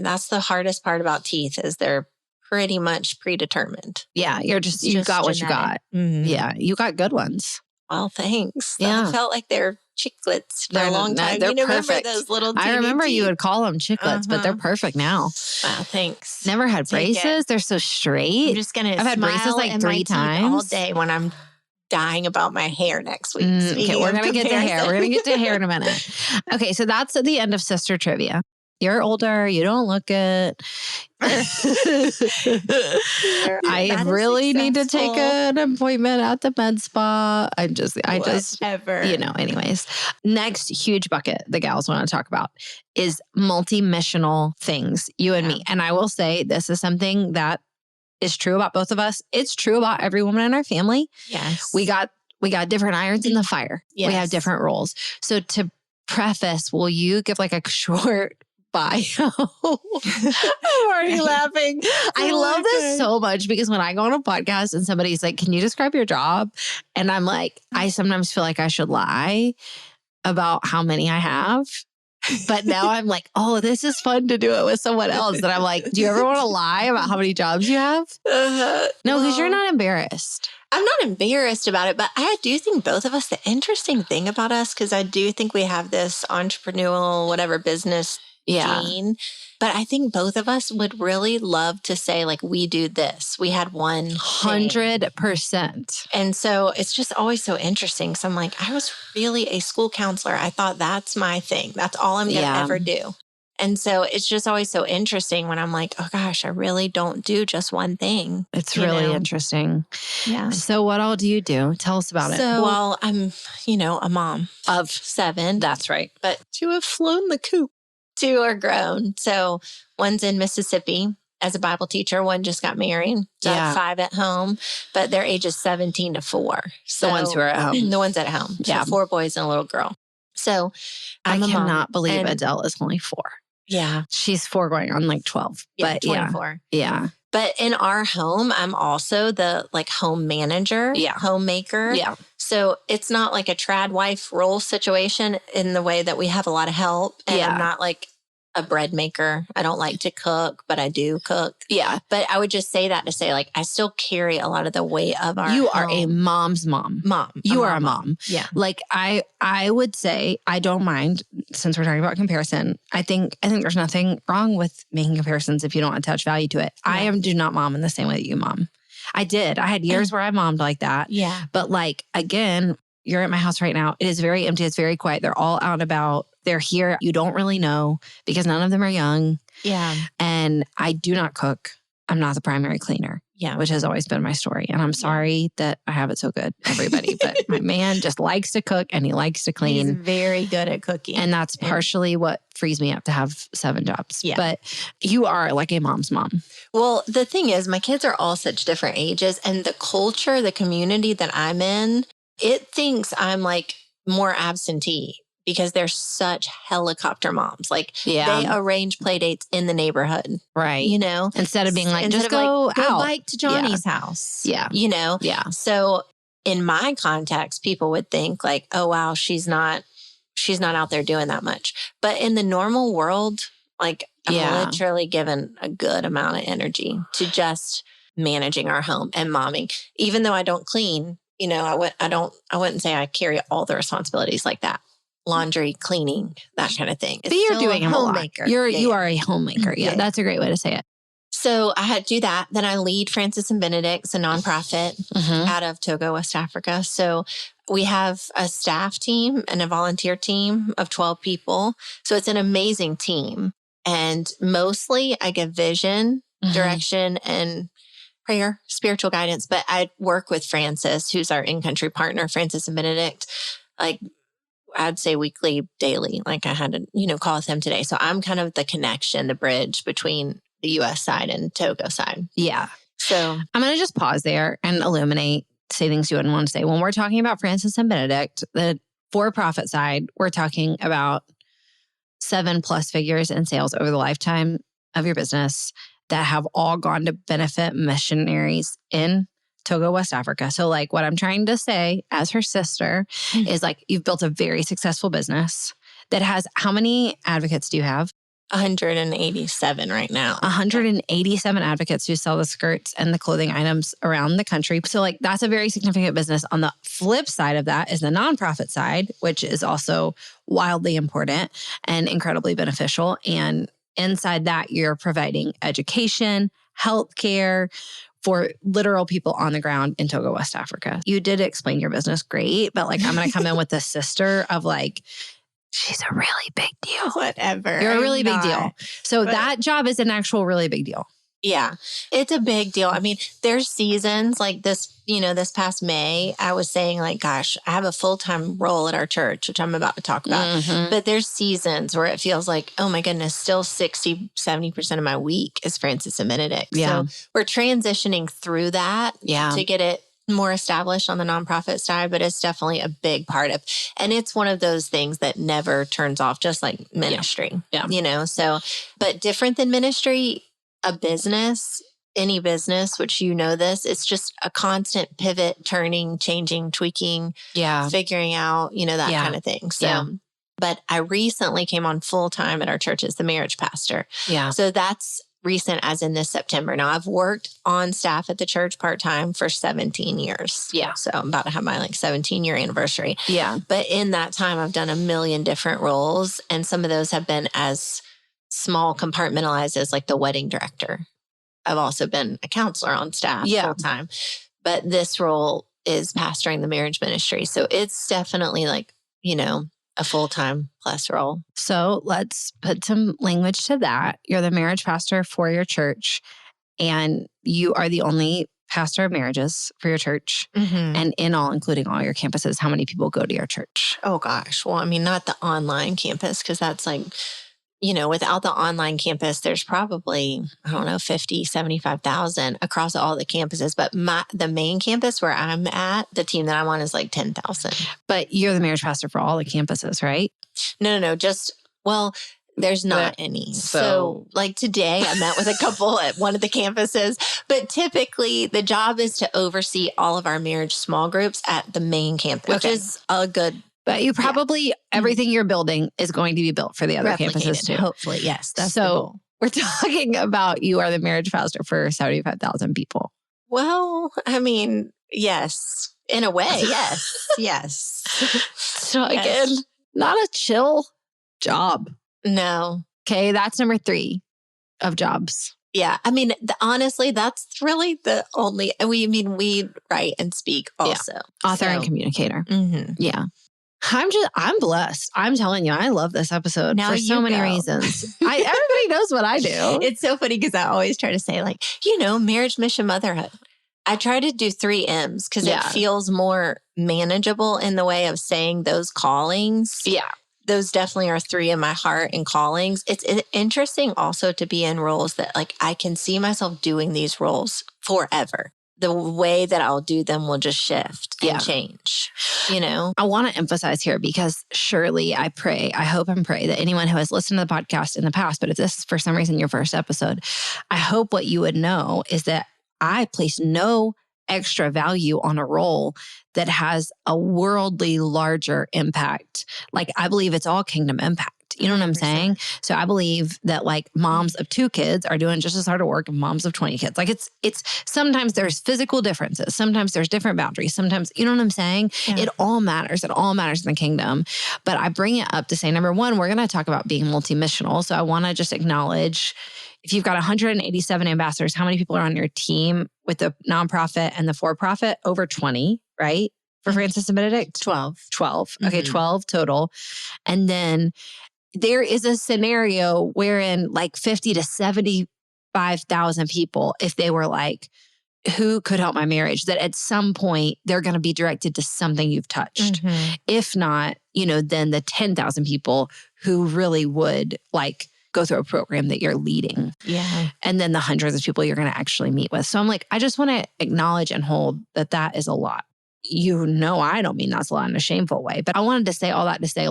that's the hardest part about teeth is they're pretty much predetermined. Yeah, you got what you got. Mm-hmm. Yeah, you got good ones. Well, thanks. Yeah. I felt like they're chiclets for a long time. They're perfect. Remember those little I remember you would call them chiclets, but they're perfect now. Wow, thanks. Never had braces. They're so straight. I'm just going to I've had braces like 3 times all day when I'm dying about my hair next week. Okay, we're going to get to hair. We're going to get to hair in a minute. Okay, so that's the end of sister trivia. You're older. You don't look it. I really need to take an appointment at the med spa. I just, anyways. Next huge bucket the gals want to talk about is multi-missional things, you and me. And I will say this is something that is true about both of us. It's true about every woman in our family. Yes. We got different irons in the fire. Yes. We have different roles. So to preface, will you give like a short bio? I'm already laughing. I love this so much because when I go on a podcast and somebody's like, can you describe your job? And I'm like, I sometimes feel like I should lie about how many I have. But now I'm like, oh, this is fun to do it with someone else. And I'm like, do you ever want to lie about how many jobs you have? No, because you're not embarrassed. I'm not embarrassed about it, but I do think both of us, the interesting thing about us, because I do think we have this entrepreneurial, whatever business gene, but I think both of us would really love to say, like, we do this. We had 100%. And so it's just always so interesting. So I'm like, I was really a school counselor. I thought that's my thing. That's all I'm going to ever do. And so it's just always so interesting when I'm like, oh gosh, I really don't do just one thing. It's really interesting. Yeah. So what all do you do? Tell us about it. Well, I'm, a mom of 7. That's right. But 2 have flown the coop. 2 are grown. So one's in Mississippi as a Bible teacher. One just got married. So I have 5 at home, but they're ages 17 to 4. So the ones who are at home. The ones at home. So 4 boys and a little girl. So I cannot believe Adele is only 4. Yeah. She's 4 going on like 12. Yeah, but 24. Yeah. But in our home, I'm also the home manager, homemaker. Yeah. So it's not like a trad wife role situation in the way that we have a lot of help. And I'm not like a bread maker. I don't like to cook, but I do cook. Yeah. But I would just say that to say, like, I still carry a lot of the weight of our You home. are a mom's mom. You are a mom. Yeah. Like I would say, I don't mind, since we're talking about comparison. I think there's nothing wrong with making comparisons if you don't attach value to it. Yeah. I do not mom in the same way that you mom. I had years where I mommed like that. Yeah. But like, again, you're at my house right now. It is very empty. It's very quiet. They're all out and about. They're here. You don't really know because none of them are young. Yeah. And I do not cook. I'm not the primary cleaner. Yeah. Which has always been my story. And I'm sorry that I have it so good, everybody. But my man just likes to cook and he likes to clean. He's very good at cooking. And that's partially what frees me up to have 7 jobs. Yeah. But you are like a mom's mom. Well, the thing is, my kids are all such different ages. And the culture, the community that I'm in, it thinks I'm like more absentee because they're such helicopter moms. Like they arrange play dates in the neighborhood. Right. Instead of being like, Instead just go out. bike to Johnny's house. Yeah. Yeah. So in my context, people would think like, oh, wow, she's not out there doing that much. But in the normal world, like I'm literally given a good amount of energy to just managing our home and momming, even though I don't clean. I wouldn't say I carry all the responsibilities like that. Laundry, cleaning, that kind of thing. But you're doing a homemaker. You are a homemaker. Yeah, that's a great way to say it. So I had to do that. Then I lead Francis and Benedict's, a nonprofit out of Togo, West Africa. So we have a staff team and a volunteer team of 12 people. So it's an amazing team. And mostly I give vision, direction, and prayer, spiritual guidance. But I work with Francis, who's our in-country partner, Francis and Benedict, like I'd say weekly, daily. Like I had to, call with him today. So I'm kind of the connection, the bridge between the U.S. side and Togo side. Yeah. So I'm going to just pause there and illuminate, say things you wouldn't want to say. When we're talking about Francis and Benedict, the for-profit side, we're talking about 7+ figures in sales over the lifetime of your business that have all gone to benefit missionaries in Togo, West Africa. So like what I'm trying to say as her sister is like, you've built a very successful business that has, how many advocates do you have? 187 right now. 187 advocates who sell the skirts and the clothing items around the country. So like that's a very significant business. On the flip side of that is the nonprofit side, which is also wildly important and incredibly beneficial. And inside that, you're providing education, healthcare for literal people on the ground in Togo, West Africa. You did explain your business great, but like I'm going to come in with the sister of like, she's a really big deal. Whatever. You're a really big deal. So that job is an actual really big deal. Yeah, it's a big deal. I mean, there's seasons like this, this past May, I was saying like, gosh, I have a full-time role at our church, which I'm about to talk about. Mm-hmm. But there's seasons where it feels like, oh my goodness, still 60, 70% of my week is Francis and Benedict. Yeah. So we're transitioning through that to get it more established on the nonprofit side, but it's definitely a big part of, and it's one of those things that never turns off, just like ministry, so, but different than ministry, a business, any business, which this, it's just a constant pivot, turning, changing, tweaking, figuring out, that kind of thing. So, but I recently came on full time at our church as the marriage pastor. Yeah. So that's recent as in this September. Now I've worked on staff at the church part-time for 17 years. Yeah. So I'm about to have my 17-year anniversary. Yeah. But in that time, I've done a million different roles. And some of those have been as small compartmentalized as like the wedding director. I've also been a counselor on staff full time, but this role is pastoring the marriage ministry. So it's definitely a full-time plus role. So let's put some language to that. You're the marriage pastor for your church, and you are the only pastor of marriages for your church. Mm-hmm. And in all, including all your campuses, how many people go to your church? Oh gosh. Well, I mean, not the online campus, because that's without the online campus, there's probably, 50, 75,000 across all the campuses. But the main campus where I'm at, the team that I'm on is 10,000. But you're the marriage pastor for all the campuses, right? No. There's not any. So today I met with a couple at one of the campuses, but typically the job is to oversee all of our marriage small groups at the main campus, which is a good. But you probably, everything you're building is going to be built for the other campuses too. Hopefully, yes. That's the goal. We're talking about you are the marriage pastor for 75,000 people. Well, I mean, yes. In a way, yes. Yes. So again, not a chill job. No. Okay, that's number 3 of jobs. Yeah. I mean, honestly, that's really the only, we write and speak also. Yeah. Author and communicator. Mm-hmm. Yeah. I'm blessed. I'm telling you, I love this episode for so many reasons. Everybody knows what I do. It's so funny because I always try to say marriage, mission, motherhood. I try to do 3 M's because it feels more manageable in the way of saying those callings. Yeah. Those definitely are 3 in my heart and callings. It's interesting also to be in roles that I can see myself doing these roles forever. The way that I'll do them will just shift and change, I want to emphasize here because surely I hope and pray that anyone who has listened to the podcast in the past, but if this is for some reason your first episode, I hope what you would know is that I place no extra value on a role that has a worldly larger impact. I believe it's all kingdom impact. You know what I'm saying? So I believe that moms of 2 kids are doing just as hard of work as moms of 20 kids. It's sometimes there's physical differences. Sometimes there's different boundaries. Sometimes, you know what I'm saying? Yeah. It all matters. It all matters in the kingdom. But I bring it up to say, number 1, we're going to talk about being multi-missional. So I want to just acknowledge if you've got 187 ambassadors, how many people are on your team with the nonprofit and the for-profit? Over 20, right? For Francis and Benedict? 12. 12. Okay, 12 total. And then there is a scenario wherein 50 to 75,000 people, if they were who could help my marriage, that at some point they're going to be directed to something you've touched. Mm-hmm. If not, then the 10,000 people who really would go through a program that you're leading. Yeah. And then the hundreds of people you're going to actually meet with. So I'm I just want to acknowledge and hold that is a lot. I don't mean that's a lot in a shameful way, but I wanted to say all that to say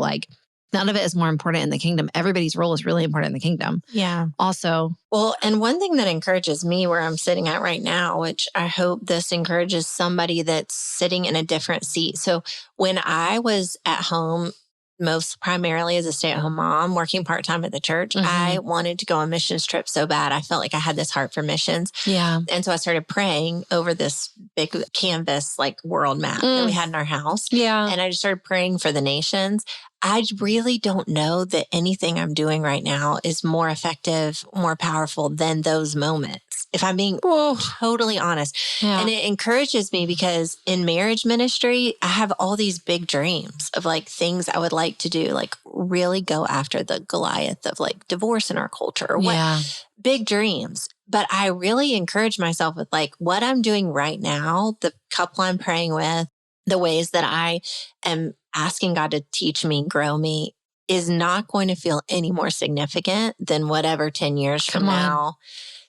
none of it is more important in the kingdom. Everybody's role is really important in the kingdom. Yeah. Also. Well, and one thing that encourages me where I'm sitting at right now, which I hope this encourages somebody that's sitting in a different seat. So when I was at home, most primarily as a stay-at-home mom, working part-time at the church, I wanted to go on missions trip so bad. I felt like I had this heart for missions. Yeah. And so I started praying over this big canvas, world map that we had in our house. Yeah. And I just started praying for the nations. I really don't know that anything I'm doing right now is more effective, more powerful than those moments. if I'm being totally honest. Yeah. And it encourages me because in marriage ministry, I have all these big dreams of like things I would like to do, like really go after the Goliath of like divorce in our culture or what big dreams. But I really encourage myself with like what I'm doing right now, the couple I'm praying with, the ways that I am asking God to teach me, grow me, is not going to feel any more significant than whatever 10 years from now.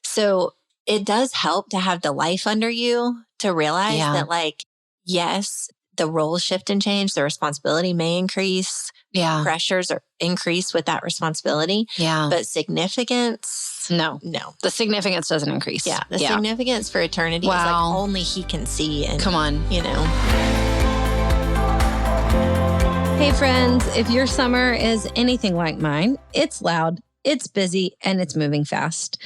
So it does help to have the life under you to realize that like, yes, the roles shift and change, the responsibility may increase, pressures are increase with that responsibility, but significance, no. The significance doesn't increase. Yeah, the significance for eternity is like only He can see. And you know. Hey friends, if your summer is anything like mine, it's loud, it's busy, and it's moving fast.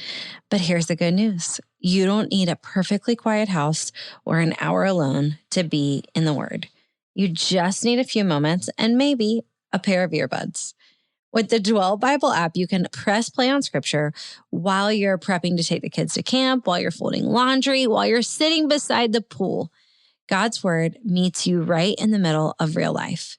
But here's the good news. You don't need a perfectly quiet house or an hour alone to be in the Word. You just need a few moments and maybe a pair of earbuds. With the Dwell Bible app, you can press play on scripture while you're prepping to take the kids to camp, while you're folding laundry, while you're sitting beside the pool. God's Word meets you right in the middle of real life.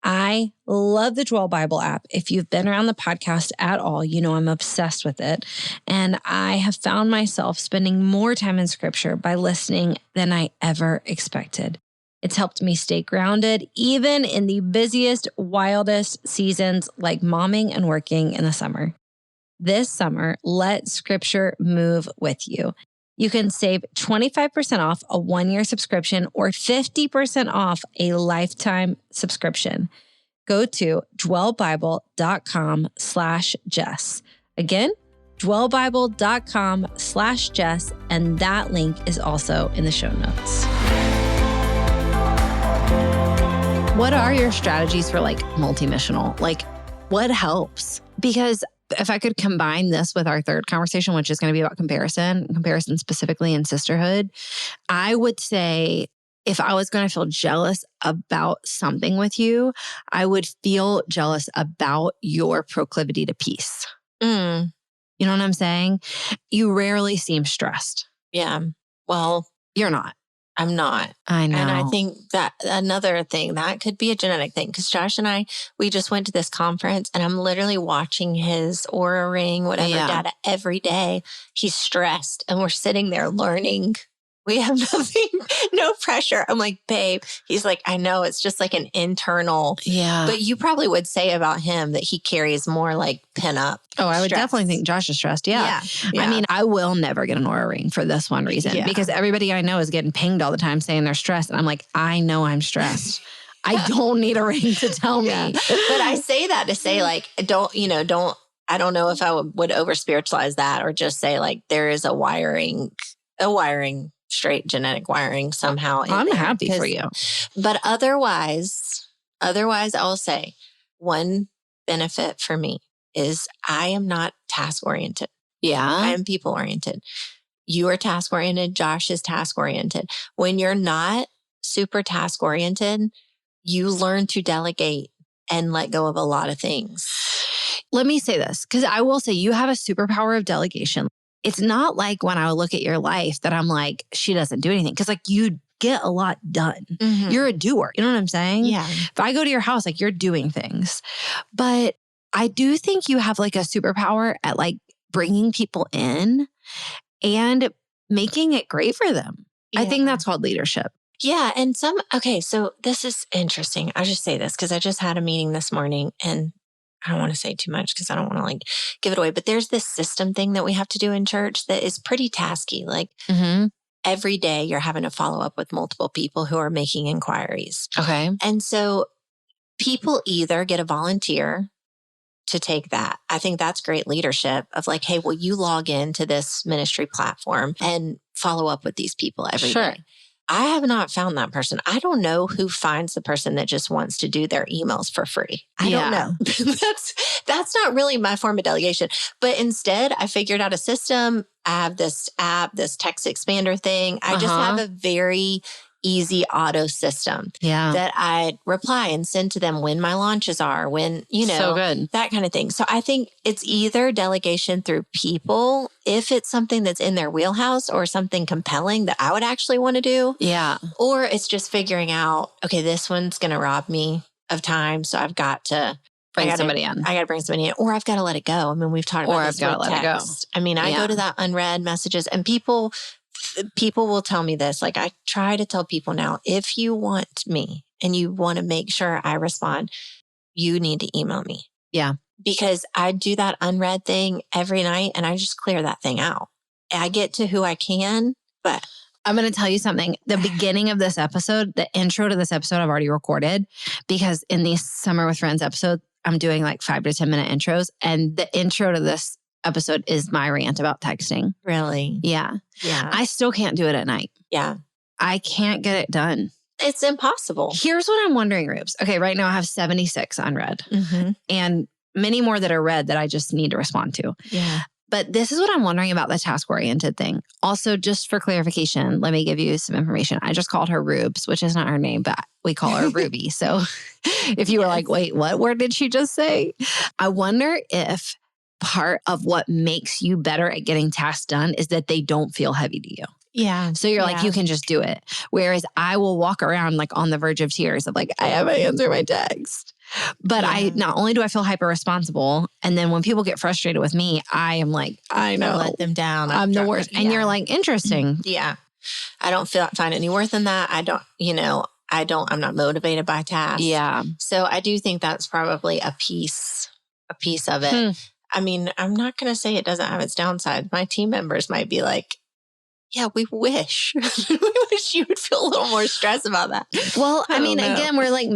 I love the Dwell Bible app. If you've been around the podcast at all, you know I'm obsessed with it. And I have found myself spending more time in scripture by listening than I ever expected. It's helped me stay grounded, even in the busiest, wildest seasons like momming and working in the summer. This summer, let scripture move with you. You can save 25% off a 1-year subscription or 50% off a lifetime subscription. Go to dwellbible.com/Jess. Again, dwellbible.com/Jess, and that link is also in the show notes. What are your strategies for like multi-missional? Like what helps? Because if I could combine this with our third conversation, which is going to be about comparison specifically in sisterhood, I would say if I was going to feel jealous about something with you, I would feel jealous about your proclivity to peace. You know what I'm saying? You rarely seem stressed. Yeah. Well, you're not. I'm not. I know. And I think that another thing, that could be a genetic thing. Because Josh and I, we just went to this conference and I'm literally watching his Aura Ring, whatever data every day. He's stressed and we're sitting there learning. We have nothing, no pressure. I'm like, babe. He's like, I know. It's just like an internal. Yeah. But you probably would say about him that he carries more like pin up. Oh, I would definitely think Josh is stressed. Yeah. I mean, I will never get an Aura Ring for this one reason because everybody I know is getting pinged all the time saying they're stressed. And I'm like, I know I'm stressed. I don't need a ring to tell me. But I say that to say like, I don't know if I would over spiritualize that or just say like, there is a wiring, straight genetic wiring somehow. I'm happy for you. But otherwise I'll say one benefit for me is I am not task oriented. Yeah. I am people oriented. You are task oriented. Josh is task oriented. When you're not super task oriented, you learn to delegate and let go of a lot of things. Let me say this, because I will say you have a superpower of delegation. It's not like when I look at your life that I'm like, she doesn't do anything. Because like you get a lot done. Mm-hmm. You're a doer. You know what I'm saying? Yeah. If I go to your house, like you're doing things. But I do think you have like a superpower at like bringing people in and making it great for them. Yeah. I think that's called leadership. Yeah. And so this is interesting. I'll just say this because I just had a meeting this morning and I don't want to say too much because I don't want to like give it away, but there's this system thing that we have to do in church that is pretty tasky. Like every day you're having to follow up with multiple people who are making inquiries. Okay. And so people either get a volunteer to take that. I think that's great leadership of like, hey, will you log into this ministry platform and follow up with these people every day? I have not found that person. I don't know who finds the person that just wants to do their emails for free. I don't know. That's not really my form of delegation. But instead, I figured out a system. I have this app, this text expander thing. I just have a very easy auto system that I'd reply and send to them when my launches are, when, so good. that kind of thing. So I think it's either delegation through people, if it's something that's in their wheelhouse or something compelling that I would actually want to do. Yeah. Or it's just figuring out, okay, this one's going to rob me of time. So I've got to bring somebody in. I got to bring somebody in, or I've got to let it go. I mean, we've talked about this with text. I mean, I go to that unread messages, and people will tell me this. Like, I try to tell people now, if you want me and you want to make sure I respond, you need to email me. Yeah. Because I do that unread thing every night and I just clear that thing out. I get to who I can, but I'm going to tell you something. The beginning of this episode, the intro to this episode, I've already recorded, because in the Summer with Friends episode, I'm doing like 5 to 10 minute intros. And the intro to this episode is my rant about texting. Really? Yeah. Yeah. I still can't do it at night. Yeah. I can't get it done. It's impossible. Here's what I'm wondering, Rubes. Okay, right now I have 76 unread and many more that are read that I just need to respond to. Yeah. But this is what I'm wondering about the task-oriented thing. Also, just for clarification, let me give you some information. I just called her Rubes, which is not her name, but we call her Ruby. So if you were like, wait, what word did she just say? I wonder if part of what makes you better at getting tasks done is that they don't feel heavy to you. Yeah. So you're like, you can just do it. Whereas I will walk around like on the verge of tears of like, I haven't answered my text. But I not only do I feel hyper responsible, and then when people get frustrated with me, I am like, I know, let them down. I'm the worst. And you're like, interesting. Yeah. I don't find any worth in that. I'm not motivated by tasks. Yeah. So I do think that's probably a piece of it. I mean, I'm not going to say it doesn't have its downsides. My team members might be like, yeah, we wish. We wish you would feel a little more stressed about that. Well, I mean, again, we're like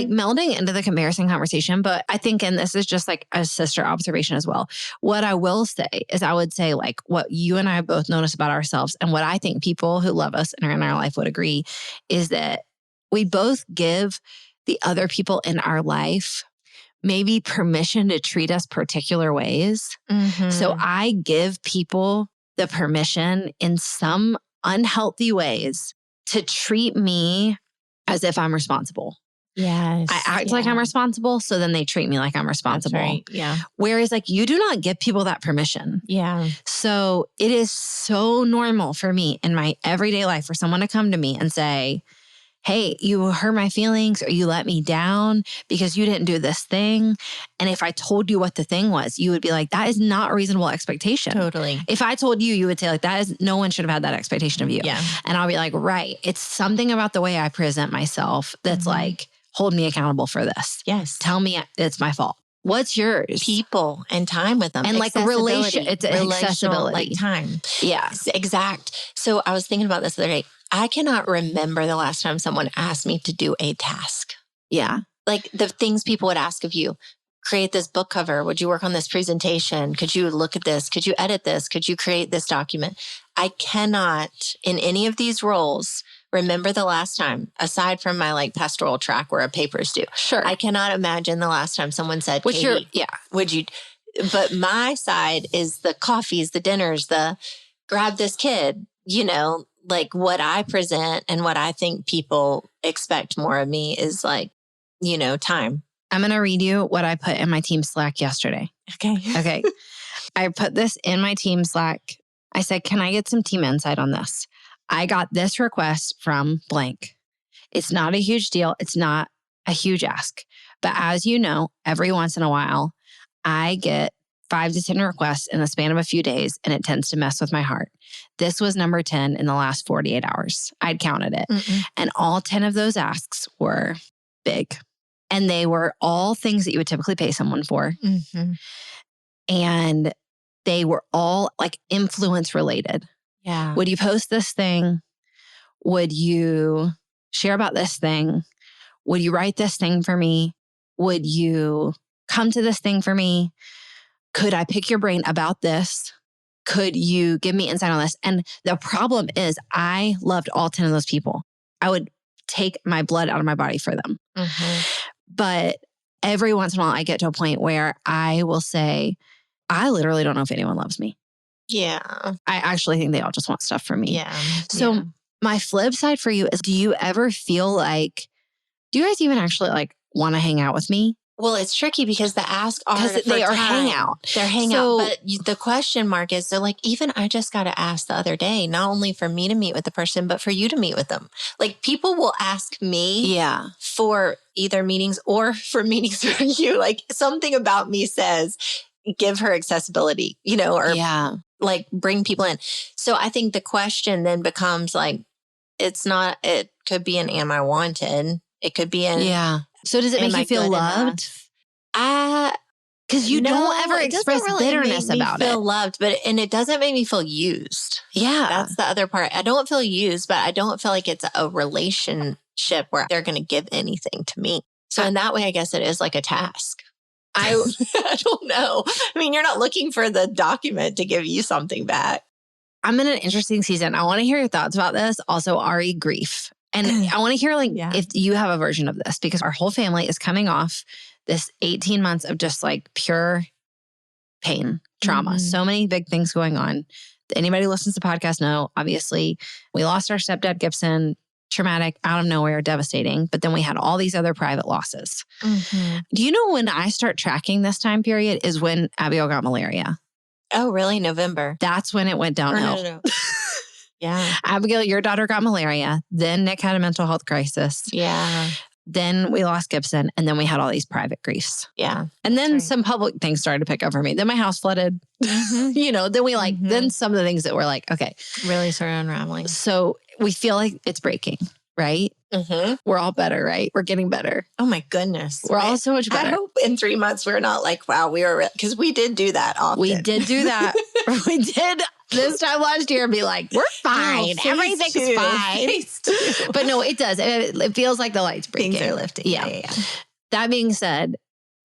melding into the comparison conversation, but I think, and this is just like a sister observation as well. What I will say is I would say like what you and I both notice about ourselves, and what I think people who love us and are in our life would agree, is that we both give the other people in our life maybe permission to treat us particular ways. So I give people the permission in some unhealthy ways to treat me as if I'm responsible. Yes. I act like I'm responsible, so then they treat me like I'm responsible. That's right. Yeah. Whereas like you do not give people that permission. Yeah. So it is so normal for me in my everyday life for someone to come to me and say, hey, you hurt my feelings, or you let me down because you didn't do this thing. And if I told you what the thing was, you would be like, that is not a reasonable expectation. Totally. If I told you, you would say like, no one should have had that expectation of you. Yeah. And I'll be like, right. It's something about the way I present myself that's like, hold me accountable for this. Yes. Tell me it's my fault. What's yours? People and time with them. And like it's accessibility. Like time. Yeah. Exact. So I was thinking about this the other day. I cannot remember the last time someone asked me to do a task. Yeah. Like the things people would ask of you. Create this book cover. Would you work on this presentation? Could you look at this? Could you edit this? Could you create this document? I cannot, in any of these roles, remember the last time, aside from my like pastoral track where a paper's due. Sure. I cannot imagine the last time someone said, Katie, would you? But my side is the coffees, the dinners, the grab this kid, like what I present and what I think people expect more of me is like, time. I'm going to read you what I put in my team Slack yesterday. Okay. I put this in my team Slack. I said, can I get some team insight on this? I got this request from blank. It's not a huge deal. It's not a huge ask. But as you know, every once in a while, I get 5 to 10 requests in the span of a few days, and it tends to mess with my heart. This was number 10 in the last 48 hours. I'd counted it. And all 10 of those asks were big. And they were all things that you would typically pay someone for. And they were all like influence related. Yeah. Would you post this thing? Would you share about this thing? Would you write this thing for me? Would you come to this thing for me? Could I pick your brain about this? Could you give me insight on this? And the problem is I loved all 10 of those people. I would take my blood out of my body for them. But every once in a while, I get to a point where I will say, I literally don't know if anyone loves me. Yeah. I actually think they all just want stuff from me. Yeah. So My flip side for you is, do you ever feel like, do you guys even actually like want to hang out with me? Well, it's tricky because the asks are Because they are hangout. They're hangout. So- But the question mark is, so like, even I just got to ask the other day, not only for me to meet with the person, but for you to meet with them. Like, people will ask me for either meetings or for meetings for you. Like, something about me says, give her accessibility, you know, or like bring people in. So I think the question then becomes like, it could be an, am I wanted? It could be an, So does it make you feel loved? Because you don't ever express bitterness about it. Feel loved, and it doesn't make me feel used. Yeah. That's the other part. I don't feel used, but I don't feel like it's a relationship where they're going to give anything to me. So in that way, I guess it is like a task. I don't know. I mean, you're not looking for the document to give you something back. I'm in an interesting season. I want to hear your thoughts about this. Also, Ari, grief. And I want to hear if you have a version of this, because our whole family is coming off this 18 months of just like pure pain, trauma. So many big things going on. Anybody who listens to the podcast know, obviously, we lost our stepdad, Gibson, traumatic, out of nowhere, devastating. But then we had all these other private losses. Do you know when I start tracking this time period is when Abigail got malaria? Oh, really? November. That's when it went downhill. No. Yeah. Abigail, your daughter got malaria. Then Nick had a mental health crisis. Yeah. Then we lost Gibson. And then we had all these private griefs. Yeah. And then some public things started to pick up for me. Then my house flooded. You know, then we then some of the things that were like, okay. Really started unraveling. So we feel like it's breaking, right? We're all better, right? We're getting better. Oh my goodness. We're all so much better. I hope in 3 months we're not like, wow, we were, because we did do that often. We did do that. We did this time last year and be like, we're fine. Everything's fine. But no, it does. It feels like the light's breaking. Things are lifting. Yeah. That being said,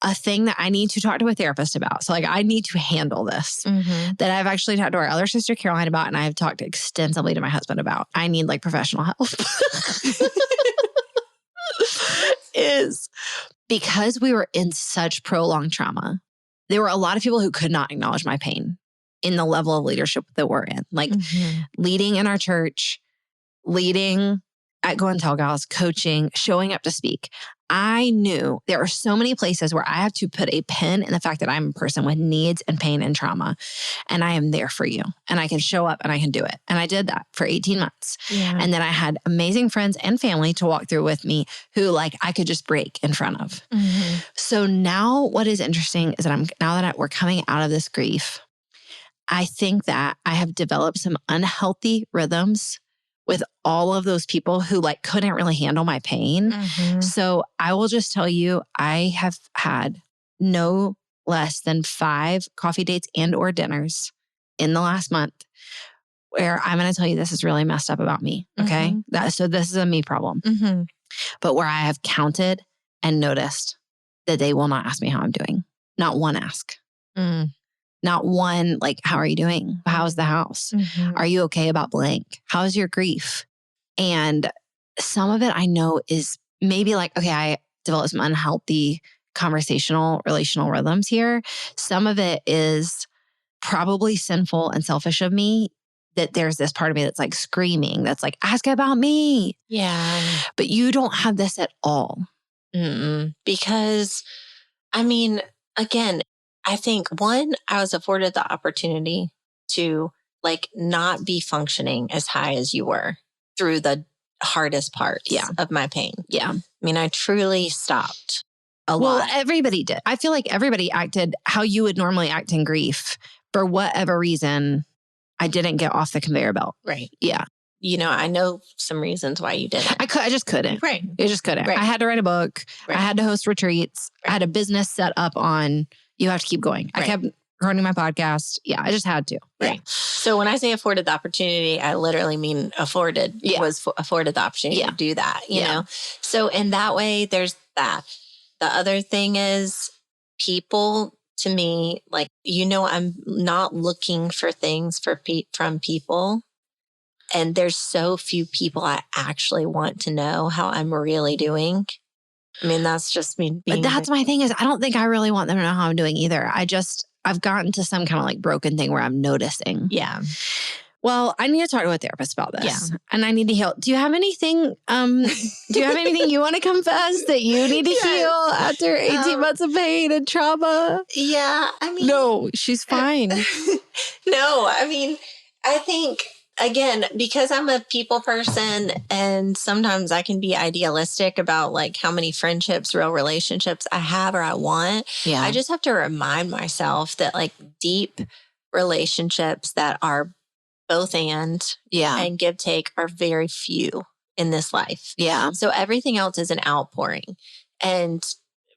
a thing that I need to talk to a therapist about. So like, I need to handle this that I've actually talked to our other sister, Caroline, about, and I've talked extensively to my husband about. I need like professional help. Is because we were in such prolonged trauma. There were a lot of people who could not acknowledge my pain in the level of leadership that we're in, like leading in our church, leading at Go and Tell Gals, coaching, showing up to speak. I knew there are so many places where I have to put a pin in the fact that I'm a person with needs and pain and trauma. And I am there for you. And I can show up and I can do it. And I did that for 18 months. And then I had amazing friends and family to walk through with me who like I could just break in front of. So now what is interesting is that we're coming out of this grief, I think that I have developed some unhealthy rhythms with all of those people who like couldn't really handle my pain. So I will just tell you, I have had no less than 5 coffee dates and or dinners in the last month where I'm going to tell you this is really messed up about me. Okay. So this is a me problem. But where I have counted and noticed that they will not ask me how I'm doing. Not one ask. Not one, like, how are you doing? How's the house? Are you okay about blank? How's your grief? And some of it I know is maybe like, okay, I developed some unhealthy conversational, relational rhythms here. Some of it is probably sinful and selfish of me that there's this part of me that's like screaming, that's like, ask about me. Yeah. But you don't have this at all. Because, I mean, again, I think one, I was afforded the opportunity to like not be functioning as high as you were through the hardest parts of my pain. I mean, I truly stopped a lot. Well, everybody did. I feel like everybody acted how you would normally act in grief. For whatever reason, I didn't get off the conveyor belt. Right. Yeah. You know, I know some reasons why you didn't. I just couldn't. Right. I just couldn't. Right. I had to write a book. Right. I had to host retreats. I had a business set up on, you have to keep going. I kept running my podcast. Yeah, I just had to. Right. Yeah. So when I say afforded the opportunity, I literally mean afforded. Was afforded the opportunity to do that, you know? So in that way, there's that. The other thing is people, to me, like, you know, I'm not looking for things from people. And there's so few people I actually want to know how I'm really doing. I mean, that's just me being... But that's my thing is I don't think I really want them to know how I'm doing either. I've gotten to some kind of like broken thing where I'm noticing. Yeah. Well, I need to talk to a therapist about this. Yeah. And I need to heal. Do you have anything you want to confess that you need to heal after 18 months of pain and trauma? Yeah. I mean, No, she's fine. No, I mean, I think, again, because I'm a people person and sometimes I can be idealistic about like how many friendships, real relationships I have or I want. Yeah. I just have to remind myself that like deep relationships that are both and give take are very few in this life. Yeah. So everything else is an outpouring. And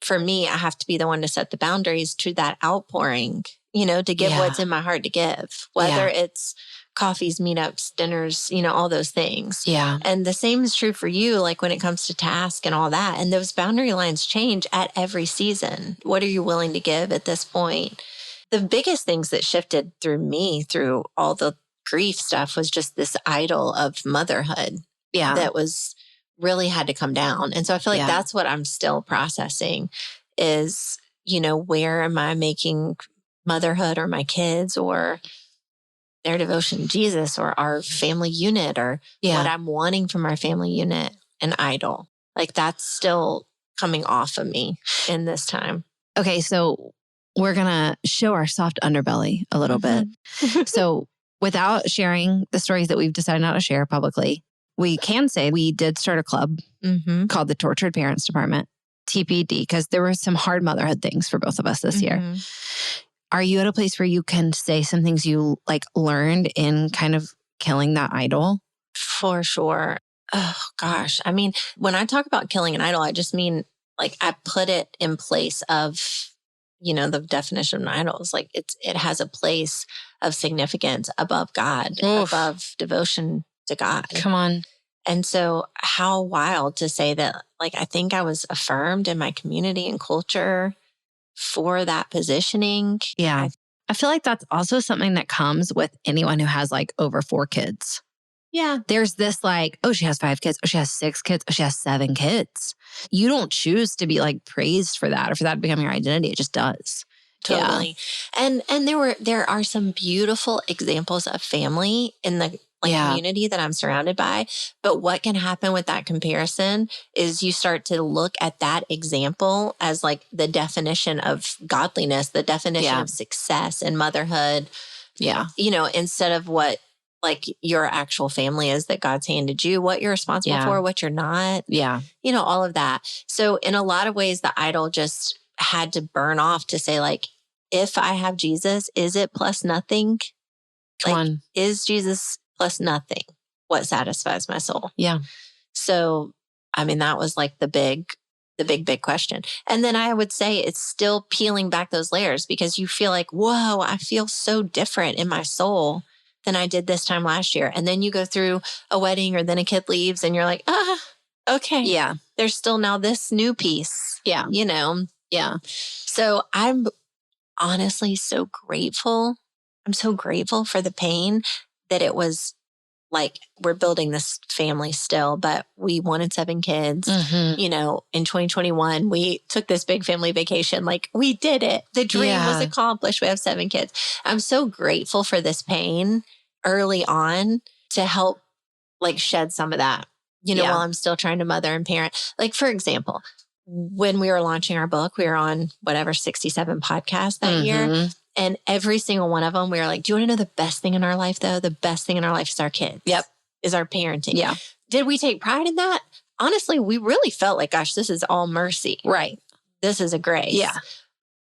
for me, I have to be the one to set the boundaries to that outpouring, to give what's in my heart to give, whether it's coffees, meetups, dinners, all those things. Yeah. And the same is true for you, like when it comes to task and all that. And those boundary lines change at every season. What are you willing to give at this point? The biggest things that shifted through me through all the grief stuff was just this idol of motherhood that was really had to come down. And so I feel like that's what I'm still processing is, where am I making motherhood or my kids or their devotion to Jesus or our family unit or what I'm wanting from our family unit an idol. Like that's still coming off of me in this time. Okay, so we're going to show our soft underbelly a little bit. So without sharing the stories that we've decided not to share publicly, we can say we did start a club called the Tortured Parents Department, TPD, because there were some hard motherhood things for both of us this year. Are you at a place where you can say some things you like learned in kind of killing that idol? For sure. Oh, gosh. I mean, when I talk about killing an idol, I just mean like I put it in place of, the definition of an idol is like it has a place of significance above God, above devotion to God. Come on. And so how wild to say that, like, I think I was affirmed in my community and culture for that positioning. Yeah. I feel like that's also something that comes with anyone who has like over 4 kids. Yeah. There's this like, oh, she has 5 kids. Oh, she has 6 kids. Oh, she has 7 kids. You don't choose to be like praised for that or for that to become your identity. It just does. Totally. Yeah. And there are some beautiful examples of family in the community that I'm surrounded by. But what can happen with that comparison is you start to look at that example as like the definition of godliness, the definition of success and motherhood. Yeah. Instead of what like your actual family is that God's handed you, what you're responsible for, what you're not. Yeah. All of that. So in a lot of ways, the idol just had to burn off to say like, if I have Jesus, is it plus nothing? Come on. Is Jesus plus nothing what satisfies my soul? Yeah. So, I mean, that was like the big question. And then I would say it's still peeling back those layers because you feel like, whoa, I feel so different in my soul than I did this time last year. And then you go through a wedding or then a kid leaves and you're like, okay. Yeah. There's still now this new piece. Yeah. Yeah. So I'm honestly so grateful. I'm so grateful for the pain that it was like, we're building this family still, but we wanted 7 kids. In 2021, we took this big family vacation. Like we did it. The dream was accomplished. We have 7 kids. I'm so grateful for this pain early on to help like shed some of that, while I'm still trying to mother and parent. Like, for example, when we were launching our book, we were on 67 podcasts that year. And every single one of them, we were like, do you want to know the best thing in our life, though? The best thing in our life is our kids. Yep. Is our parenting. Yeah. Did we take pride in that? Honestly, we really felt like, gosh, this is all mercy. Right. This is a grace. Yeah.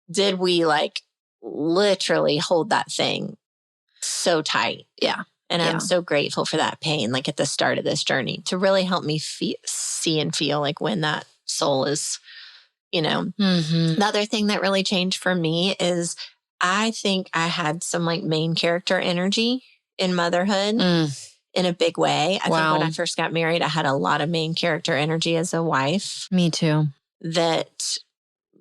Did we like literally hold that thing so tight? Yeah. And I'm so grateful for that pain, like at the start of this journey, to really help me see and feel like when that soul is, The other thing that really changed for me is I think I had some like main character energy in motherhood in a big way. I think when I first got married, I had a lot of main character energy as a wife. Me too. That,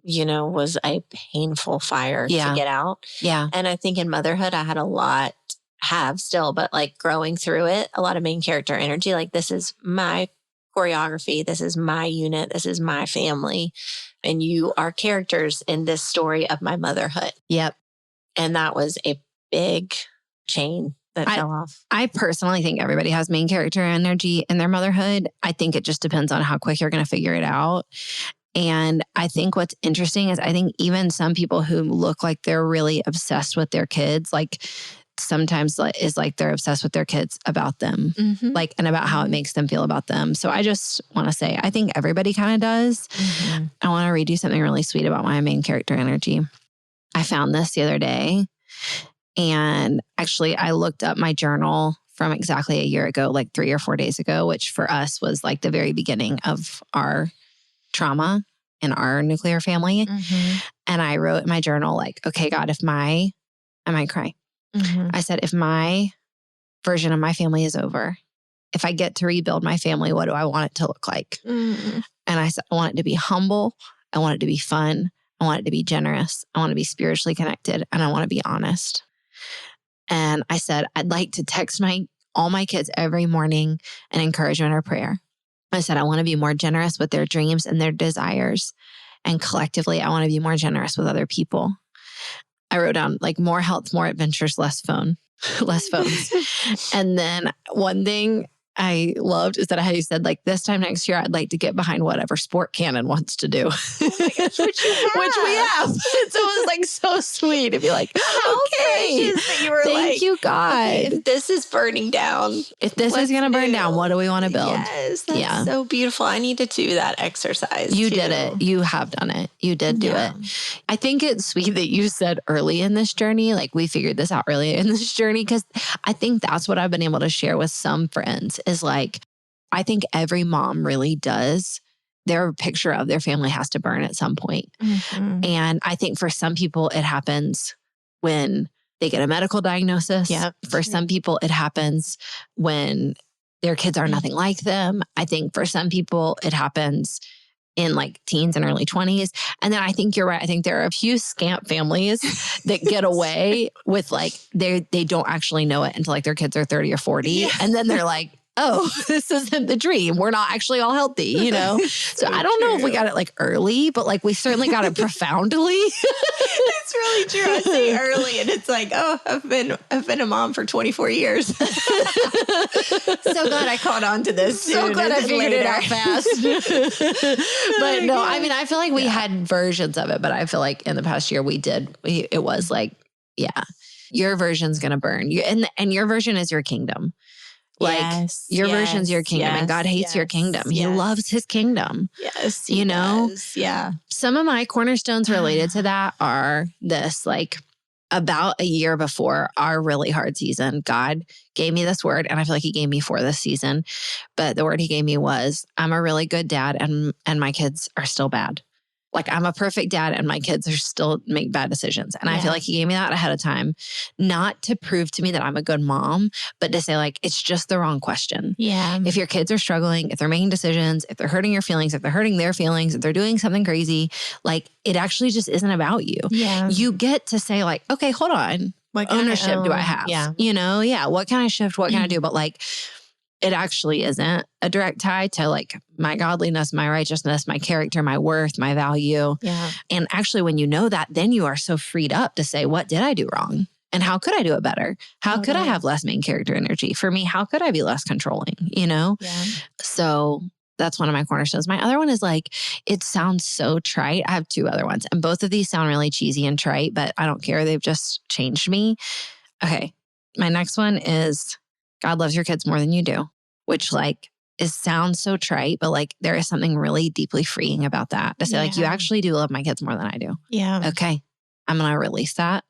was a painful fire to get out. Yeah. And I think in motherhood, I had a lot, have still, but like growing through it, a lot of main character energy. Like, this is my choreography. This is my unit. This is my family. And you are characters in this story of my motherhood. Yep. And that was a big chain that fell off. I personally think everybody has main character energy in their motherhood. I think it just depends on how quick you're going to figure it out. And I think what's interesting is I think even some people who look like they're really obsessed with their kids, like sometimes is like they're obsessed with their kids about them, like, and about how it makes them feel about them. So I just want to say, I think everybody kind of does. I want to read you something really sweet about my main character energy. I found this the other day. And actually, I looked up my journal from exactly a year ago, like 3 or 4 days ago, which for us was like the very beginning of our trauma in our nuclear family. And I wrote in my journal, like, okay, God, I might cry. I said, if my version of my family is over, if I get to rebuild my family, what do I want it to look like? And I said, I want it to be humble. I want it to be fun. I want it to be generous. I want to be spiritually connected. And I want to be honest. And I said, I'd like to text all my kids every morning an encouragement or prayer. I said, I want to be more generous with their dreams and their desires. And collectively, I want to be more generous with other people. I wrote down like more health, more adventures, less phones. And then one thing I loved is that how you said, like, this time next year, I'd like to get behind whatever sport Cannon wants to do. Oh my gosh, which we have. So it was like so sweet to be like, okay, that you were thank you, God. Okay, if this is burning down, if this is going to burn down, what do we want to build? Yes, that's so beautiful. I need to do that exercise. You did it. You have done it. You did do it. I think it's sweet that you said early in this journey, like we figured this out early in this journey, because I think that's what I've been able to share with some friends is like, I think every mom really does. Their picture of their family has to burn at some point. And I think for some people, it happens when they get a medical diagnosis. For some people, it happens when their kids are nothing like them. I think for some people, it happens in like teens and early 20s. And then I think you're right. I think there are a few scamp families that get away with like, they don't actually know it until like their kids are 30 or 40. Yes. And then they're like, oh, this isn't the dream. We're not actually all healthy, you know? So I don't know if we got it like early, but like we certainly got it profoundly. That's really true. I say early and it's like, oh, I've been a mom for 24 years. So glad I caught on to this. So glad I figured it out fast. But no, I mean, I feel like we had versions of it, but I feel like in the past year it was like, yeah, your version's going to burn. And your version is your kingdom. Like your version's your kingdom and God hates your kingdom. He loves his kingdom. Yes. You know? Does. Yeah. Some of my cornerstones related to that are this, like about a year before our really hard season, God gave me this word, and I feel like he gave me for this season. But the word he gave me was, I'm a really good dad and my kids are still bad. Like I'm a perfect dad and my kids are still make bad decisions. And I feel like he gave me that ahead of time, not to prove to me that I'm a good mom, but to say like, it's just the wrong question. Yeah. If your kids are struggling, if they're making decisions, if they're hurting your feelings, if they're hurting their feelings, if they're doing something crazy, like it actually just isn't about you. Yeah. You get to say like, okay, hold on. What ownership do I have? Yeah. You know? Yeah. What can I shift? What can I do? But like, it actually isn't a direct tie to like my godliness, my righteousness, my character, my worth, my value. Yeah. And actually, when you know that, then you are so freed up to say, what did I do wrong? And how could I do it better? How could I have less main character energy? For me, how could I be less controlling? You know? Yeah. So that's one of my cornerstones. My other one is like, it sounds so trite. I have two other ones. And both of these sound really cheesy and trite, but I don't care. They've just changed me. Okay. My next one is, God loves your kids more than you do, which like sounds so trite, but like there is something really deeply freeing about that to say like, you actually do love my kids more than I do. Yeah. Okay. I'm going to release that.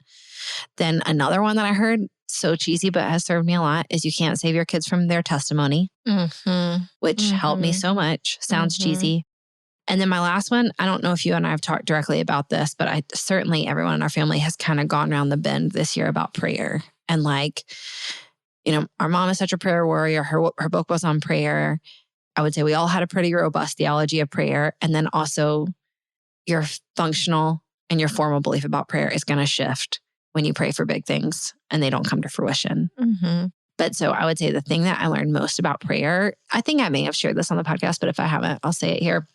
Then another one that I heard, so cheesy, but has served me a lot, is you can't save your kids from their testimony, which helped me so much. Sounds cheesy. And then my last one, I don't know if you and I have talked directly about this, but certainly everyone in our family has kind of gone around the bend this year about prayer. And like, you know, our mom is such a prayer warrior. Her book was on prayer. I would say we all had a pretty robust theology of prayer. And then also your functional and your formal belief about prayer is going to shift when you pray for big things and they don't come to fruition. But so I would say the thing that I learned most about prayer, I think I may have shared this on the podcast, but if I haven't, I'll say it here,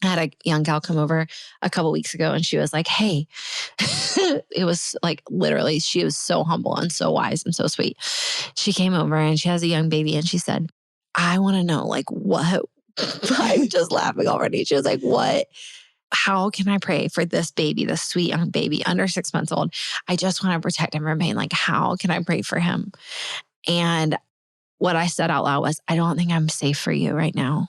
I had a young gal come over a couple weeks ago and she was like, hey, it was like literally, she was so humble and so wise and so sweet. She came over and she has a young baby and she said, I want to know like what, I'm just laughing already. She was like, how can I pray for this baby, this sweet young baby under 6 months old? I just want to protect him from pain. Like, how can I pray for him? And what I said out loud was, I don't think I'm safe for you right now.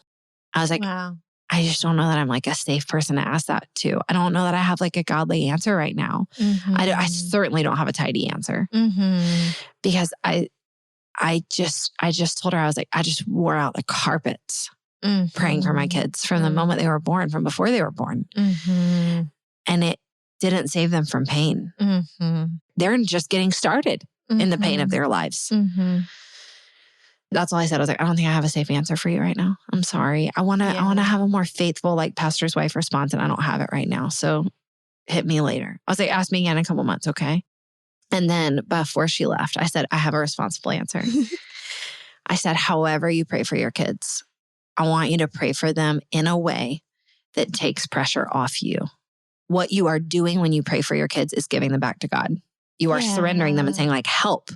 I was like, wow. I just don't know that I'm like a safe person to ask that to. I don't know that I have like a godly answer right now. Mm-hmm. I certainly don't have a tidy answer because I just told her, I was like, I just wore out the carpets praying for my kids from the moment they were born, from before they were born. And it didn't save them from pain. They're just getting started in the pain of their lives. That's all I said. I was like, I don't think I have a safe answer for you right now. I'm sorry. I want to have a more faithful, like pastor's wife response, and I don't have it right now. So hit me later. I was like, ask me again in a couple months. Okay. And then before she left, I said, I have a responsible answer. I said, however you pray for your kids, I want you to pray for them in a way that takes pressure off you. What you are doing when you pray for your kids is giving them back to God. You are surrendering them and saying like, help.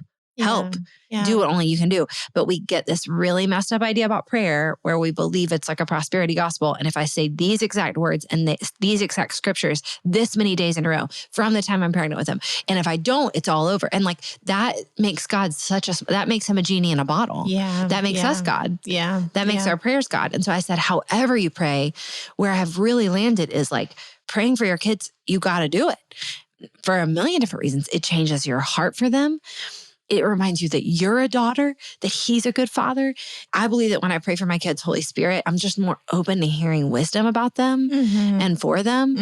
Do what only you can do. But we get this really messed up idea about prayer where we believe it's like a prosperity gospel. And if I say these exact words and these exact scriptures this many days in a row from the time I'm pregnant with him, and if I don't, it's all over. And like that makes God that makes him a genie in a bottle. Yeah. That makes us God. Yeah. That makes our prayers God. And so I said, however you pray, where I've really landed is like praying for your kids, you got to do it for a million different reasons. It changes your heart for them. It reminds you that you're a daughter, that he's a good father. I believe that when I pray for my kids, Holy Spirit, I'm just more open to hearing wisdom about them and for them.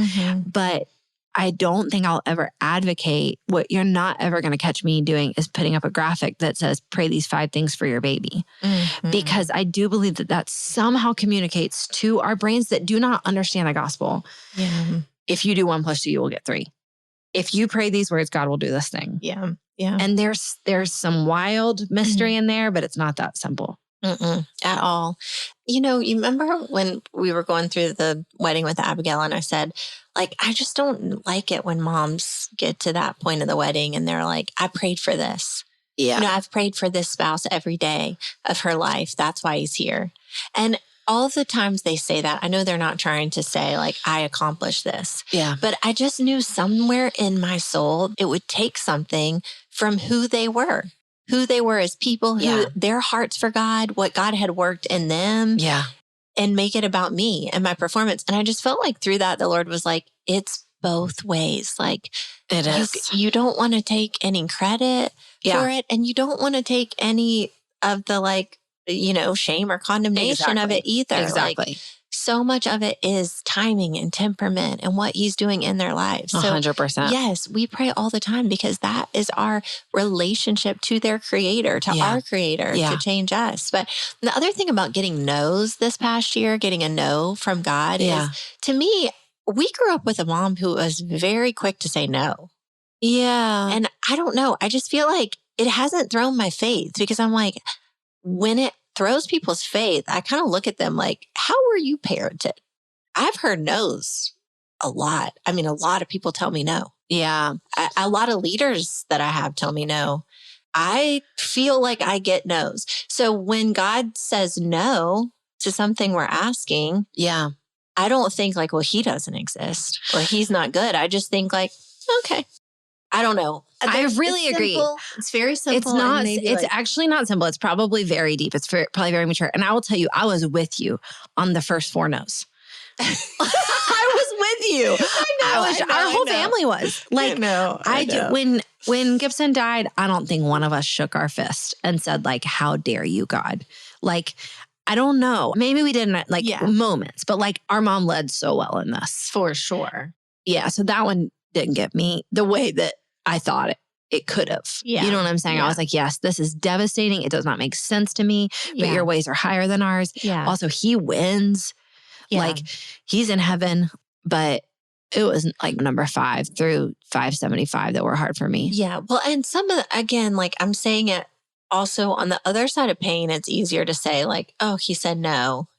But I don't think I'll ever advocate. What you're not ever going to catch me doing is putting up a graphic that says, pray these 5 things for your baby. Because I do believe that somehow communicates to our brains that do not understand the gospel. If you do 1 + 2, you will get 3. If you pray these words, God will do this thing. And there's some wild mystery in there, but it's not that simple. At all. You remember when we were going through the wedding with Abigail and I said, like, I just don't like it when moms get to that point of the wedding and they're like, I prayed for this. Yeah. I've prayed for this spouse every day of her life. That's why he's here. And all the times they say that, I know they're not trying to say like, I accomplished this. Yeah. But I just knew somewhere in my soul, it would take something from who they were as people, who their hearts for God, what God had worked in them. Yeah. And make it about me and my performance. And I just felt like through that, the Lord was like, it's both ways. Like it is. You don't want to take any credit for it. And you don't want to take any of the shame or condemnation of it either. Exactly. Like, so much of it is timing and temperament and what he's doing in their lives. So 100%. Yes, we pray all the time because that is our relationship to their creator, to our creator, to change us. But the other thing about getting no's this past year, getting a no from God is, to me, we grew up with a mom who was very quick to say no. Yeah. And I don't know. I just feel like it hasn't thrown my faith because I'm like, when it throws people's faith, I kind of look at them like, how were you parented? I've heard no's a lot. I mean, a lot of people tell me no. Yeah. A lot of leaders that I have tell me no. I feel like I get no's. So when God says no to something we're asking, I don't think like, well, he doesn't exist or he's not good. I just think like, okay. I don't know. I really agree. It's very simple. It's not. It's actually not simple. It's probably very deep. It's probably very mature. And I will tell you, I was with you on the first 4 no's. I was with you. I know. Our whole family was like. I know. When Gibson died, I don't think one of us shook our fist and said like, "How dare you, God?" Like, I don't know. Maybe we didn't moments, but like our mom led so well in this for sure. Yeah. So that one didn't get me the way that I thought it could have. Yeah. You know what I'm saying? Yeah. I was like, yes, this is devastating. It does not make sense to me, but your ways are higher than ours. Yeah. Also, he wins. Yeah. Like he's in heaven, but it was like number 5 through 575 that were hard for me. Yeah. Well, and some of again, like I'm saying it also on the other side of pain, it's easier to say like, oh, he said no,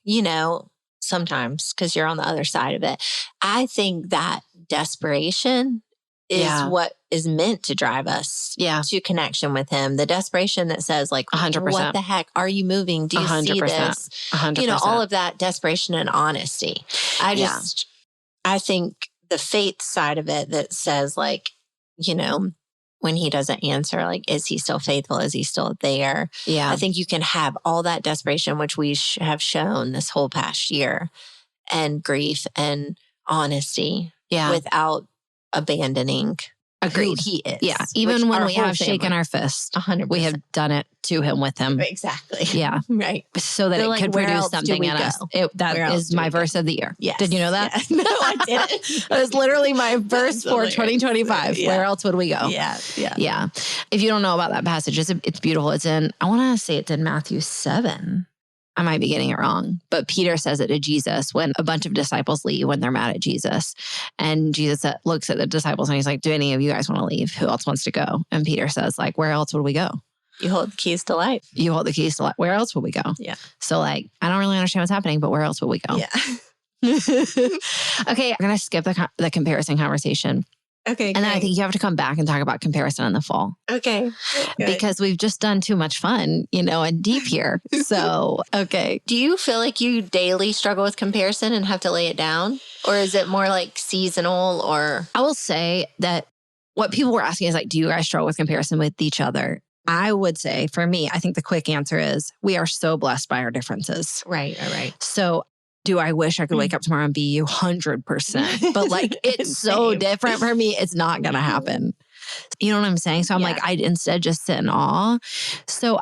sometimes because you're on the other side of it. I think that desperation is what is meant to drive us to connection with him. The desperation that says like, 100%. What the heck? Are you moving? Do you 100%. see this? 100%. You know, all of that desperation and honesty. I think the faith side of it that says like, you know, when he doesn't answer, like, is he still faithful? Is he still there? Yeah. I think you can have all that desperation, which we have shown this whole past year, and grief and honesty without abandoning who he is. Yeah. Even when we have shaken our fist, 100%. we have done it to him with him. Exactly. Yeah. Right. So that it could produce something in us. That is my verse of the year. Yes. Did you know that? Yeah. No, I didn't. That was literally my verse for 2025. Yeah. Where else would we go? Yeah. Yeah. Yeah. If you don't know about that passage, it's beautiful. It's in, I want to say it's in Matthew 7. I might be getting it wrong, but Peter says it to Jesus when a bunch of disciples leave when they're mad at Jesus. And Jesus looks at the disciples and he's like, do any of you guys want to leave? Who else wants to go? And Peter says like, where else would we go? You hold the keys to life. You hold the keys to life. Where else would we go? Yeah. So like, I don't really understand what's happening, but where else would we go? Yeah. Okay. I'm going to skip the comparison conversation. Okay. And then I think you have to come back and talk about comparison in the fall. Okay. Good. Because we've just done too much fun, and deep here. So, okay. Do you feel like you daily struggle with comparison and have to lay it down? Or is it more like seasonal or? I will say that what people were asking is like, do you guys struggle with comparison with each other? I would say for me, I think the quick answer is we are so blessed by our differences. Right. So do I wish I could wake up tomorrow and be you 100%? But like, it's so different for me. It's not going to happen. You know what I'm saying? So I'm like, I'd instead just sit in awe. So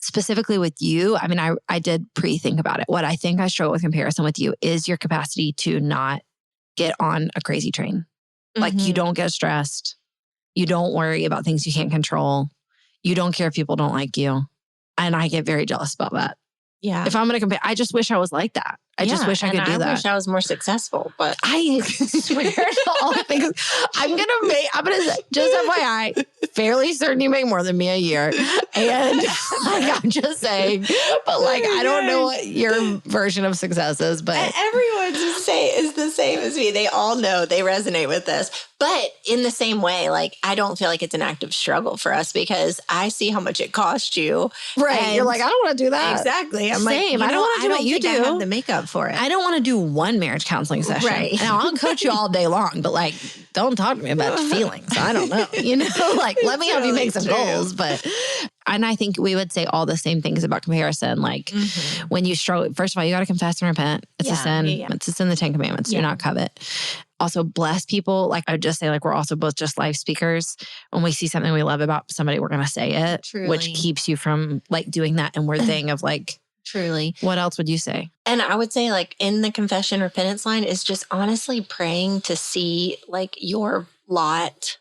specifically with you, I mean, I did pre-think about it. What I think I struggle with comparison with you is your capacity to not get on a crazy train. Like you don't get stressed. You don't worry about things you can't control. You don't care if people don't like you. And I get very jealous about that. Yeah. If I'm going to compare, I just wish I was like that. I just wish I could do that. I wish I was more successple, but I swear to all things, I'm going to just FYI, fairly certain you make more than me a year. And like, I'm just saying, but like, I don't know what your version of success is, but everyone's is the same as me. They all know, they resonate with this. But in the same way, like, I don't feel like it's an active struggle for us because I see how much it cost you. Right. You're like, I don't want to do that. Exactly. I'm Same. like, I don't want to do what you do. I have the makeup for it. I don't want to do one marriage counseling session. Right. Now, I'll coach you all day long, but like, don't talk to me about feelings. I don't know. Like, let me help you make some goals. And I think we would say all the same things about comparison. Like when you struggle, first of all, you got to confess and repent. It's a sin. Yeah. It's a sin, the 10 Commandments. Do not covet. Also, bless people. Like I would just say, like, we're also both just life speakers. When we see something we love about somebody, we're going to say it, which keeps you from like doing that inward thing of like, truly. What else would you say? And I would say like in the confession repentance line is just honestly praying to see like your lot,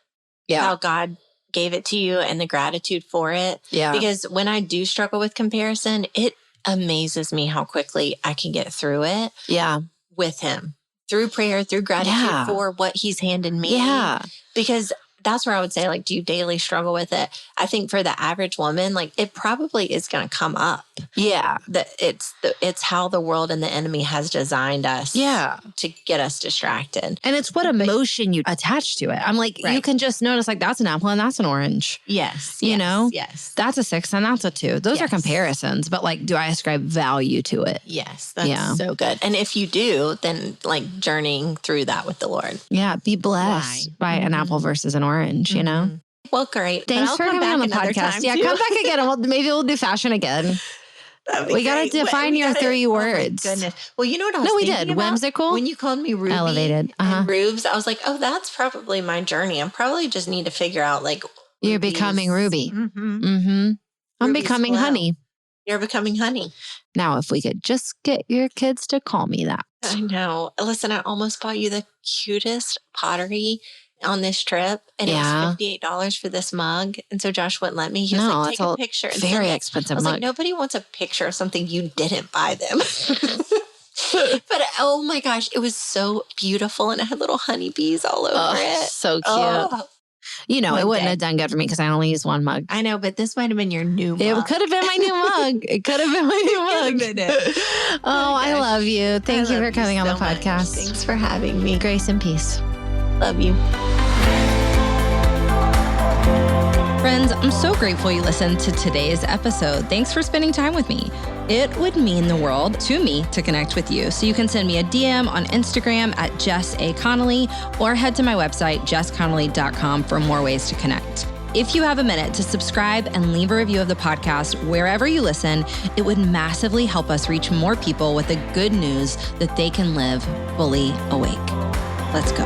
how God gave it to you and the gratitude for it. Yeah. Because when I do struggle with comparison, it amazes me how quickly I can get through it. Yeah. With him. Through prayer, through gratitude for what he's handed me. Yeah. Because that's where I would say, like, do you daily struggle with it? I think for the average woman, like, it probably is going to come up. Yeah. That it's how the world and the enemy has designed us to get us distracted. And it's what emotion you attach to it. I'm like, you can just notice like that's an apple and that's an orange. Yes. You know? Yes. That's a 6 and that's a 2. Those are comparisons, but like, do I ascribe value to it? Yes. That's so good. And if you do, then like journeying through that with the Lord. Yeah. Be blessed by an apple versus an orange, you know? Well, great. Thanks for coming on the podcast. Yeah, come back again and maybe we'll do fashion again. We got to define your 3 words. Oh my goodness. Well, you know what I was thinking about? Whimsical? When you called me Ruby Elevated. and Rubes, I was like, oh, that's probably my journey. I probably just need to figure out like. You're becoming Ruby. I'm becoming Honey. You're becoming Honey. Now, if we could just get your kids to call me that. I know. Listen, I almost bought you the cutest pottery on this trip, and it was $58 for this mug. And so Josh wouldn't let me. He was like, take a picture. And very expensive mug. I was like, nobody wants a picture of something you didn't buy them. But oh my gosh, it was so beautiful, and it had little honeybees all over it. So cute. Oh. You know, One it wouldn't day. have done good for me because I only use one mug. I know, but this might have been your new mug. It could have been my new mug. It could have been my new mug. Could have been it. Oh, I love you. Thank you love for coming on the so much. podcast. Thanks for having me. Grace and peace. Love you. Friends, I'm so grateful you listened to today's episode. Thanks for spending time with me. It would mean the world to me to connect with you. So you can send me a DM on Instagram at Jess A. Connolly or head to my website, jessconnolly.com for more ways to connect. If you have a minute to subscribe and leave a review of the podcast wherever you listen, it would massively help us reach more people with the good news that they can live fully awake. Let's go.